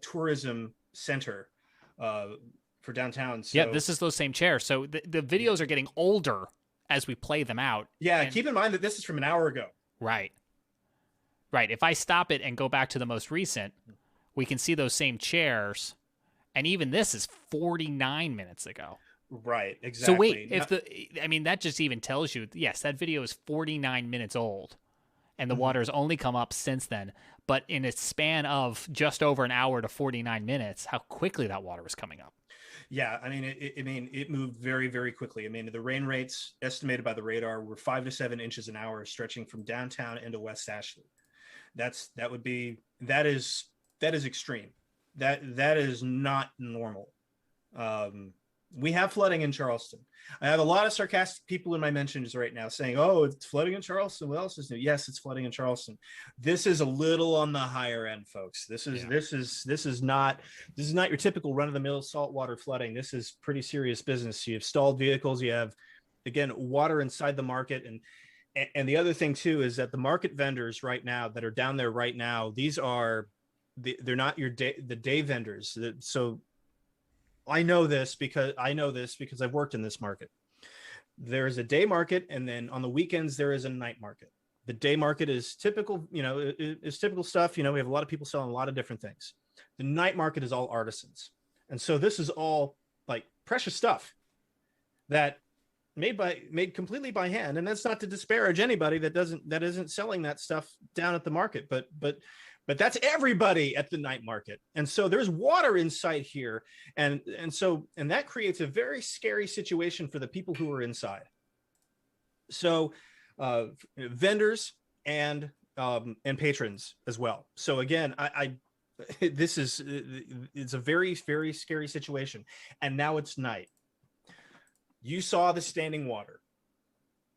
tourism center for downtown. So, yeah, this is those same chairs. So the videos are getting older as we play them out. Yeah, keep in mind that this is from an hour ago. Right. Right. If I stop it and go back to the most recent, we can see those same chairs. And even this is 49 minutes ago. Right, exactly. So wait, that just even tells you, yes, that video is 49 minutes old, and the water's only come up since then. But in a span of just over an hour to 49 minutes, how quickly that water was coming up. Yeah, it moved very, very quickly. I mean, the rain rates estimated by the radar were 5 to 7 inches an hour, stretching from downtown into West Ashley. That is extreme. That is not normal. We have flooding in Charleston. I have a lot of sarcastic people in my mentions right now saying, "Oh, it's flooding in Charleston. What else is new?" Yes, it's flooding in Charleston. This is a little on the higher end, folks. This is not your typical run-of-the-mill saltwater flooding. This is pretty serious business. You have stalled vehicles. You have, again, water inside the market, and the other thing too is that the market vendors right now that are down there right now, they're not the day vendors. So I know this because I've worked in this market. There is a day market, and then on the weekends there is a night market. The day market is typical, is typical stuff. We have a lot of people selling a lot of different things. The night market is all artisans, and so this is all like precious stuff that made completely by hand. And that's not to disparage anybody that isn't selling that stuff down at the market, but that's everybody at the night market. And so there's water inside here. And that creates a very scary situation for the people who are inside. So vendors and patrons as well. So again, it's a very, very scary situation. And now it's night. You saw the standing water.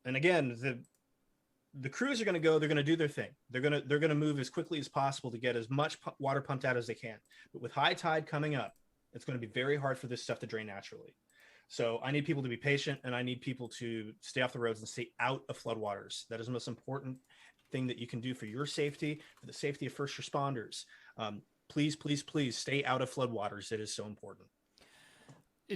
And again, the crews are going to go, they're going to do their thing. They're going to move as quickly as possible to get as much water pumped out as they can. But with high tide coming up, it's going to be very hard for this stuff to drain naturally. So I need people to be patient, and I need people to stay off the roads and stay out of floodwaters. That is the most important thing that you can do for your safety, for the safety of first responders. Please, please, please stay out of floodwaters. It is so important.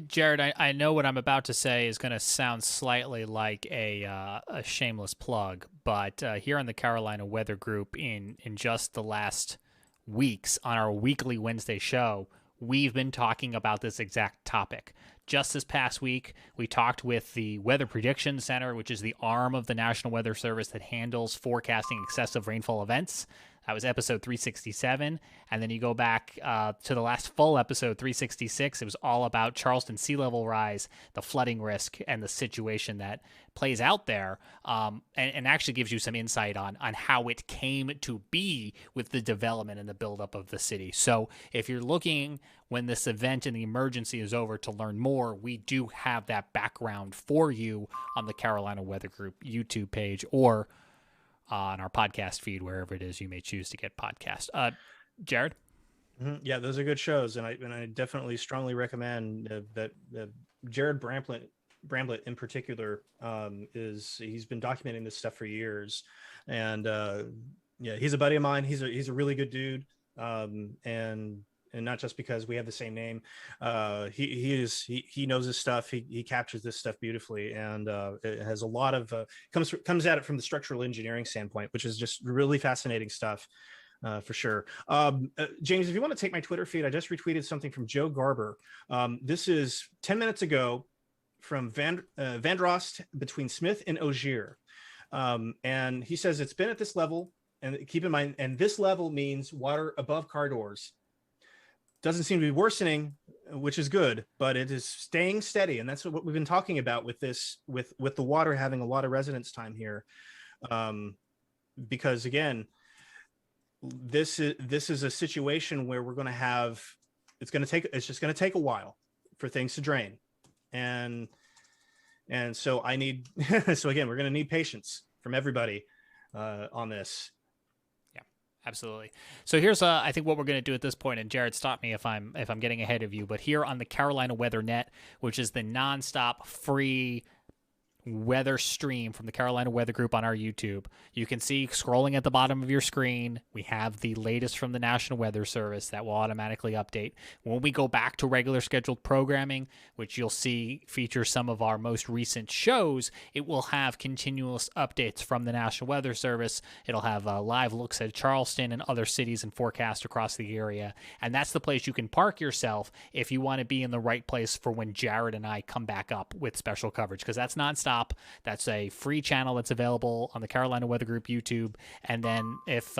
Jared, I know what I'm about to say is going to sound slightly like a shameless plug, but here on the Carolina Weather Group, in just the last weeks on our weekly Wednesday show, we've been talking about this exact topic. Just this past week, we talked with the Weather Prediction Center, which is the arm of the National Weather Service that handles forecasting excessive rainfall events. That was episode 367. And then you go back to the last full episode, 366. It was all about Charleston sea level rise, the flooding risk, and the situation that plays out there, and actually gives you some insight on how it came to be with the development and the buildup of the city. So if you're looking when this event and the emergency is over to learn more, we do have that background for you on the Carolina Weather Group YouTube page or on our podcast feed, wherever it is you may choose to get podcasts. Jared? Mm-hmm. Yeah, those are good shows. And I definitely strongly recommend that Jared Bramblett in particular he's been documenting this stuff for years. And yeah, he's a buddy of mine. He's a really good dude. And not just because we have the same name. He knows his stuff. He captures this stuff beautifully, and it has a lot of comes at it from the structural engineering standpoint, which is just really fascinating stuff. For sure. James, if you want to take my Twitter feed, I just retweeted something from Joe Garber. This is 10 minutes ago from Vandrost between Smith and Ogier. And he says it's been at this level, and keep in mind, and this level means water above car doors. Doesn't seem to be worsening, which is good, but it is staying steady. And that's what we've been talking about with this, with the water having a lot of residence time here. Because again, this is a situation where we're going to have, it's just going to take a while for things to drain. And so so again, we're going to need patience from everybody on this. Absolutely. So here's I think what we're going to do at this point, and Jared, stop me if I'm getting ahead of you, but here on the Carolina Weather Net, which is the nonstop free weather stream from the Carolina Weather Group on our YouTube, you can see scrolling at the bottom of your screen, we have the latest from the National Weather Service that will automatically update. When we go back to regular scheduled programming, which you'll see features some of our most recent shows, it will have continuous updates from the National Weather Service. It'll have live looks at Charleston and other cities and forecast across the area. And that's the place you can park yourself if you want to be in the right place for when Jared and I come back up with special coverage, because that's nonstop. That's a free channel that's available on the Carolina Weather Group YouTube. And then if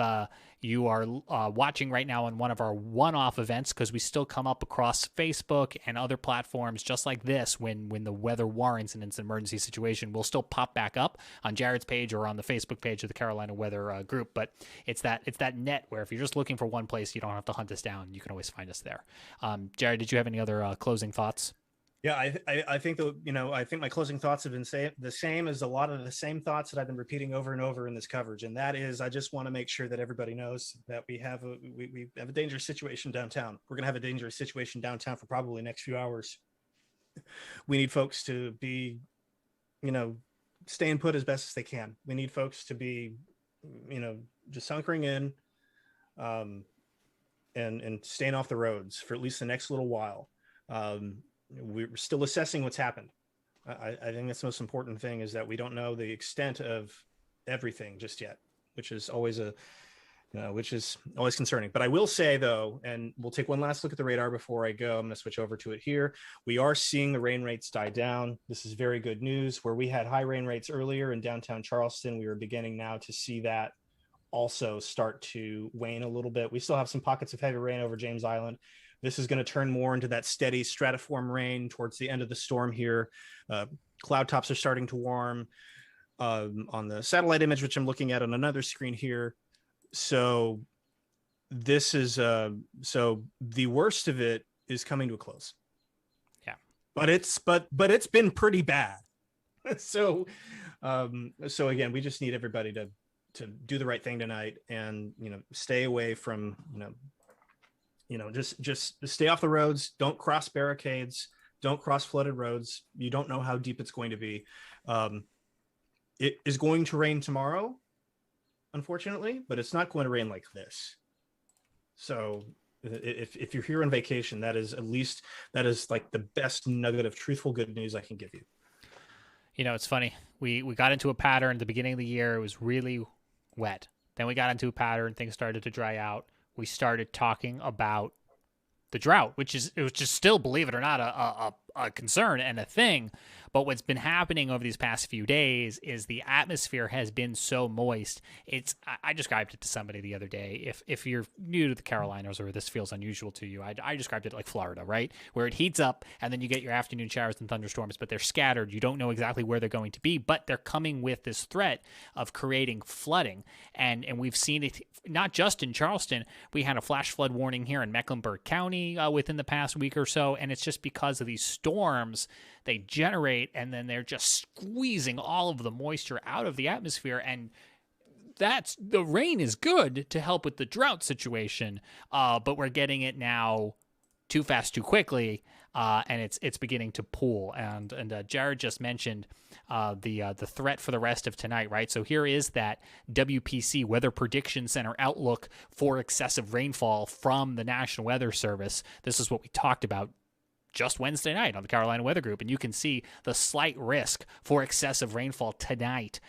you are watching right now on one of our one-off events, because we still come up across Facebook and other platforms just like this when the weather warrants and it's an emergency situation, we'll still pop back up on Jared's page or on the Facebook page of the Carolina Weather Group. But it's that net where if you're just looking for one place, you don't have to hunt us down. You can always find us there. Jared, did you have any other closing thoughts? Yeah, I think I think my closing thoughts have been the same as a lot of the same thoughts that I've been repeating over and over in this coverage, and that is I just want to make sure that everybody knows that we have a dangerous situation downtown. We're gonna have a dangerous situation downtown for probably the next few hours. We need folks to be, staying put as best as they can. We need folks to be, just hunkering in, and staying off the roads for at least the next little while. We're still assessing what's happened. I think that's the most important thing, is that we don't know the extent of everything just yet, which is always concerning. But I will say though, and we'll take one last look at the radar before I go. I'm going to switch over to it here. We are seeing the rain rates die down. This is very good news. Where we had high rain rates earlier in downtown Charleston, we are beginning now to see that also start to wane a little bit. We still have some pockets of heavy rain over James Island. This is going to turn more into that steady stratiform rain towards the end of the storm here. Cloud tops are starting to warm on the satellite image, which I'm looking at on another screen here. So this is so the worst of it is coming to a close. Yeah, but it's been pretty bad. So again, we just need everybody to do the right thing tonight, and stay away from just stay off the roads. Don't cross barricades. Don't cross flooded roads. You don't know how deep it's going to be. It is going to rain tomorrow, unfortunately, but it's not going to rain like this. So if you're here on vacation, that is like the best nugget of truthful good news I can give you. It's funny. We got into a pattern at the beginning of the year. It was really wet. Then we got into a pattern. Things started to dry out. We started talking about the drought, which is still, believe it or not, a concern and a thing. But what's been happening over these past few days is the atmosphere has been so moist. I described it to somebody the other day. If you're new to the Carolinas or this feels unusual to you, I described it like Florida, right? Where it heats up and then you get your afternoon showers and thunderstorms, but they're scattered. You don't know exactly where they're going to be, but they're coming with this threat of creating flooding. And we've seen it not just in Charleston. We had a flash flood warning here in Mecklenburg County within the past week or so, and it's just because of these storms they generate, and then they're just squeezing all of the moisture out of the atmosphere. And the rain is good to help with the drought situation, but we're getting it now too fast, too quickly, and it's beginning to pool. And Jared just mentioned the threat for the rest of tonight, right? So here is that WPC Weather Prediction Center outlook for excessive rainfall from the National Weather Service. This is what we talked about just Wednesday night on the Carolina Weather Group, and you can see the slight risk for excessive rainfall tonight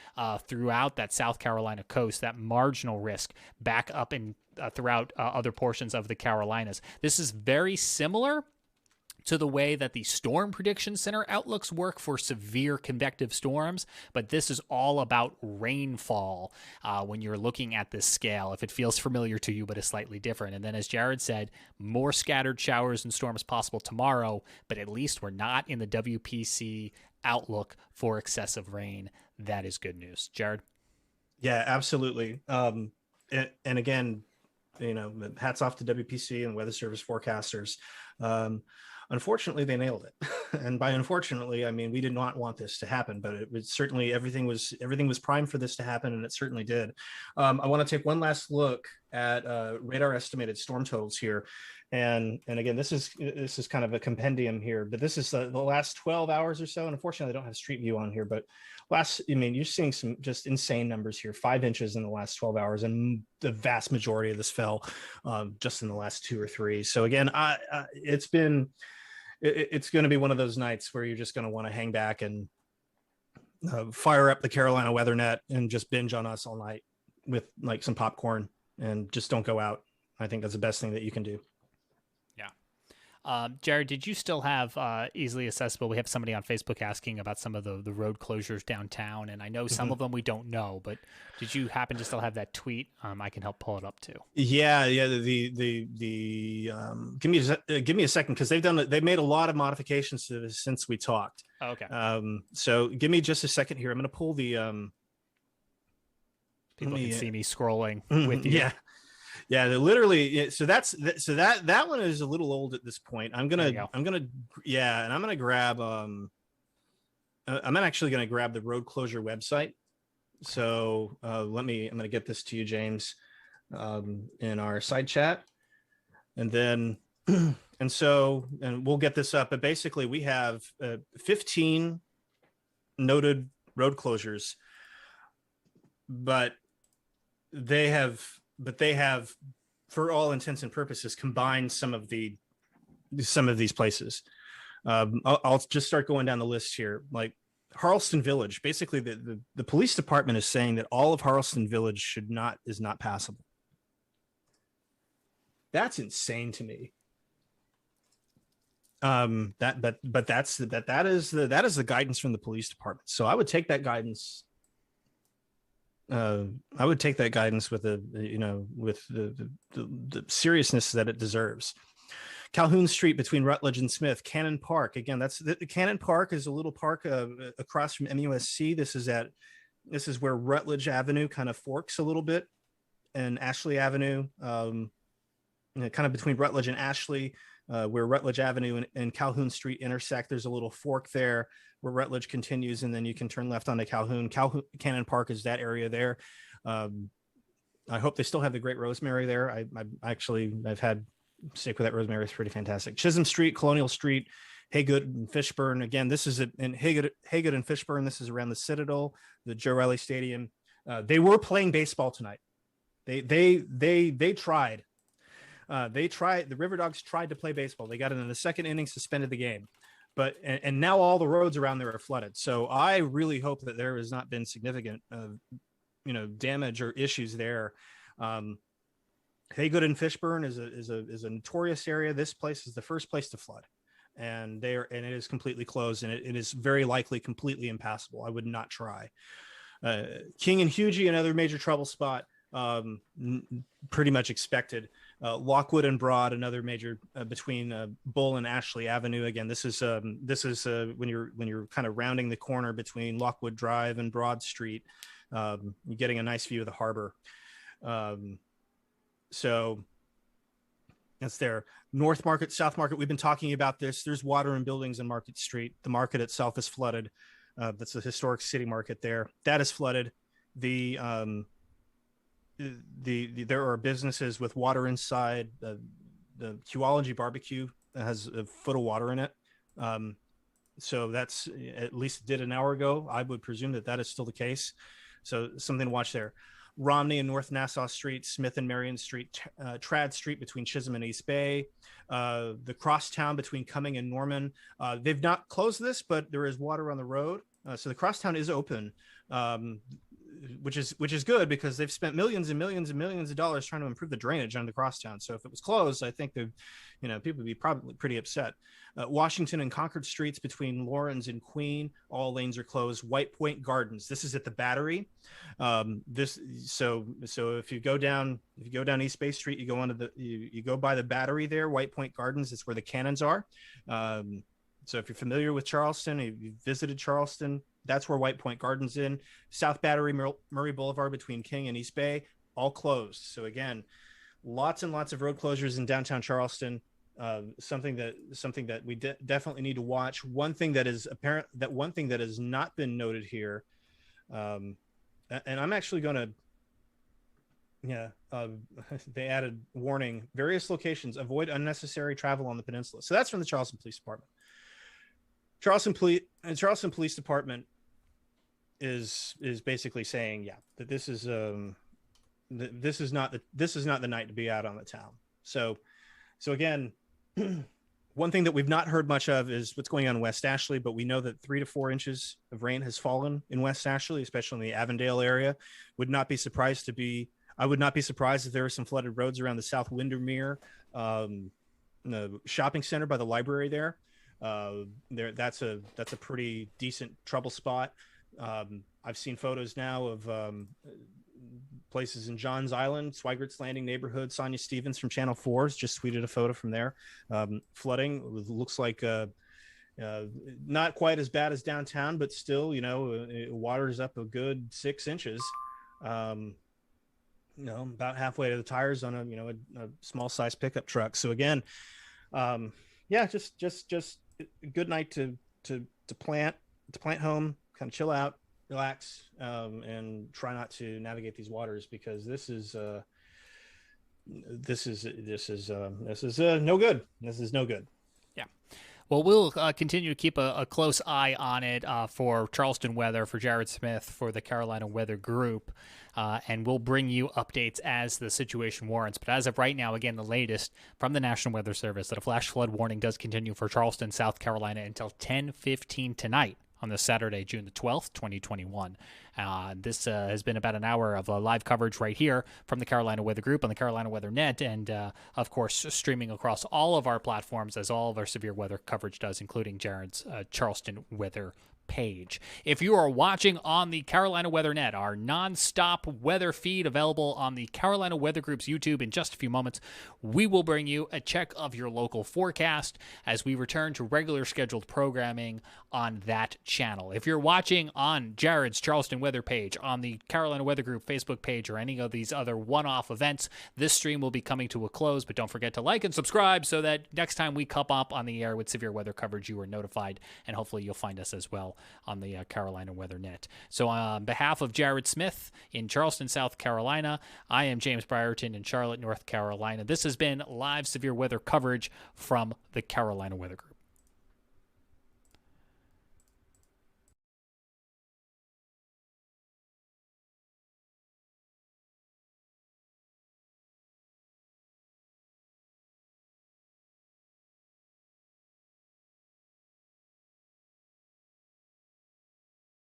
throughout that South Carolina coast, that marginal risk back up in throughout other portions of the Carolinas. This is very similar to the way that the Storm Prediction Center outlooks work for severe convective storms, but this is all about rainfall when you're looking at this scale, if it feels familiar to you but is slightly different. And then, as Jared said, more scattered showers and storms possible tomorrow, but at least we're not in the WPC outlook for excessive rain. That is good news. Jared? Yeah, absolutely. And again, hats off to WPC and Weather Service forecasters. Unfortunately, they nailed it. And by unfortunately, I mean, we did not want this to happen, but it was certainly everything was primed for this to happen, and it certainly did. I want to take one last look at radar estimated storm totals here. And again, this is kind of a compendium here, but this is the last 12 hours or so. And unfortunately, I don't have Street View on here, but you're seeing some just insane numbers here, 5 inches in the last 12 hours. And the vast majority of this fell just in the last 2 or 3. So again, it's going to be one of those nights where you're just going to want to hang back and fire up the Carolina Weather Net and just binge on us all night with like some popcorn and just don't go out. I think that's the best thing that you can do. Jared, did you still have easily accessible? We have somebody on Facebook asking about some of the road closures downtown, and I know some of them we don't know, but did you happen to still have that tweet? I can help pull it up too. Yeah. Give me a second, because they've made a lot of modifications to this since we talked. Oh, okay. So give me just a second here. I'm going to pull the. People can see me scrolling with you. Yeah. Yeah, literally. So that one is a little old at this point. I'm gonna grab. I'm actually gonna grab the road closure website. So I'm gonna get this to you, James, in our side chat, and then and we'll get this up. But basically, we have 15 noted road closures, but they have, for all intents and purposes, combined some of these places. I'll just start going down the list here. Like Charleston Village, basically the police department is saying that all of Charleston Village is not passable. That's insane to me. That is the guidance from the police department. So I would take that guidance. I would take that guidance with the seriousness that it deserves. Calhoun Street between Rutledge and Smith, Cannon Park. Again, the Cannon Park is a little park across from MUSC. This is where Rutledge Avenue kind of forks a little bit, and Ashley Avenue, kind of between Rutledge and Ashley, where Rutledge Avenue and Calhoun Street intersect. There's a little fork there where Rutledge continues, and then you can turn left onto Calhoun. Cannon Park is that area there. I hope they still have the Great Rosemary there. I've had steak with that rosemary. It's pretty fantastic. Chisholm Street, Colonial Street, Haygood and Fishburne. Again, this is in Haygood and Fishburne. This is around the Citadel, the Joe Riley Stadium. They were playing baseball tonight. They tried. The River Dogs tried to play baseball. They got it in the second inning, suspended the game. And now all the roads around there are flooded. So I really hope that there has not been significant, damage or issues there. Haygood and Fishburne is a notorious area. This place is the first place to flood, and it is completely closed, and it is very likely completely impassable. I would not try. King and Hugie, another major trouble spot, pretty much expected. Lockwood and Broad, another major between Bull and Ashley Avenue. Again, this is when you're kind of rounding the corner between Lockwood Drive and Broad Street. You're getting a nice view of the harbor. So that's there. North Market, South Market. We've been talking about this. There's water in buildings in Market Street. The market itself is flooded. That's a historic city market there. That is flooded. There are businesses with water inside. The Qology barbecue has a foot of water in it. So that's, at least did an hour ago. I would presume that is still the case. So something to watch there. Romney and North Nassau Street, Smith and Marion Street, Trad Street between Chisholm and East Bay, the crosstown between Cumming and Norman. They've not closed this, but there is water on the road. So the crosstown is open, which is good, because they've spent millions and millions and millions of dollars trying to improve the drainage on the crosstown. So if it was closed, I think people would be probably pretty upset. Washington and Concord Streets between Lawrence and Queen, all lanes are closed. White Point Gardens, this is at the Battery. So if you go down East Bay Street, you go onto you go by the Battery there. White Point Gardens is where the cannons are. So if you're familiar with Charleston, if you've visited Charleston, that's where White Point Gardens in. South Battery, Murray Boulevard between King and East Bay, all closed. So again, lots and lots of road closures in downtown Charleston. Something that we definitely need to watch. One thing that is apparent, that one thing that has not been noted here, and I'm actually going to, they added warning: various locations, avoid unnecessary travel on the peninsula. So that's from the Charleston Police Department. Charleston Police Department is basically saying, that this is not the night to be out on the town. So again, one thing that we've not heard much of is what's going on in West Ashley, but we know that 3 to 4 inches of rain has fallen in West Ashley, especially in the Avondale area. I would not be surprised if there are some flooded roads around the South Windermere the shopping center by the library there. That's a pretty decent trouble spot. I've seen photos now of places in Johns Island, Swigert's Landing neighborhood. Sonia Stevens from Channel 4's just tweeted a photo from there. Flooding. It looks like not quite as bad as downtown, but still, water's up a good 6 inches. About halfway to the tires on a small size pickup truck. So again, just a good night to plant home, kind of chill out, relax, and try not to navigate these waters, because this is no good. This is no good. Yeah. Well, we'll continue to keep a close eye on it for Charleston weather, for Jared Smith, for the Carolina Weather Group, and we'll bring you updates as the situation warrants. But as of right now, again, the latest from the National Weather Service, that a flash flood warning does continue for Charleston, South Carolina until 10:15 tonight on this Saturday, June the 12th, 2021. This has been about an hour of live coverage right here from the Carolina Weather Group on the Carolina Weather Net, and of course streaming across all of our platforms, as all of our severe weather coverage does, including Jared's Charleston Weather page. If you are watching on the Carolina Weather Net, our non-stop weather feed available on the Carolina Weather Group's YouTube, in just a few moments, we will bring you a check of your local forecast as we return to regular scheduled programming on that channel. If you're watching on Jared's Charleston Weather page, on the Carolina Weather Group Facebook page, or any of these other one-off events, this stream will be coming to a close, but don't forget to like and subscribe so that next time we come up on the air with severe weather coverage, you are notified, and hopefully you'll find us as well on the Carolina Weather Net. So on behalf of Jared Smith in Charleston, South Carolina, I am James Brierton in Charlotte, North Carolina. This has been live severe weather coverage from the Carolina Weather Group.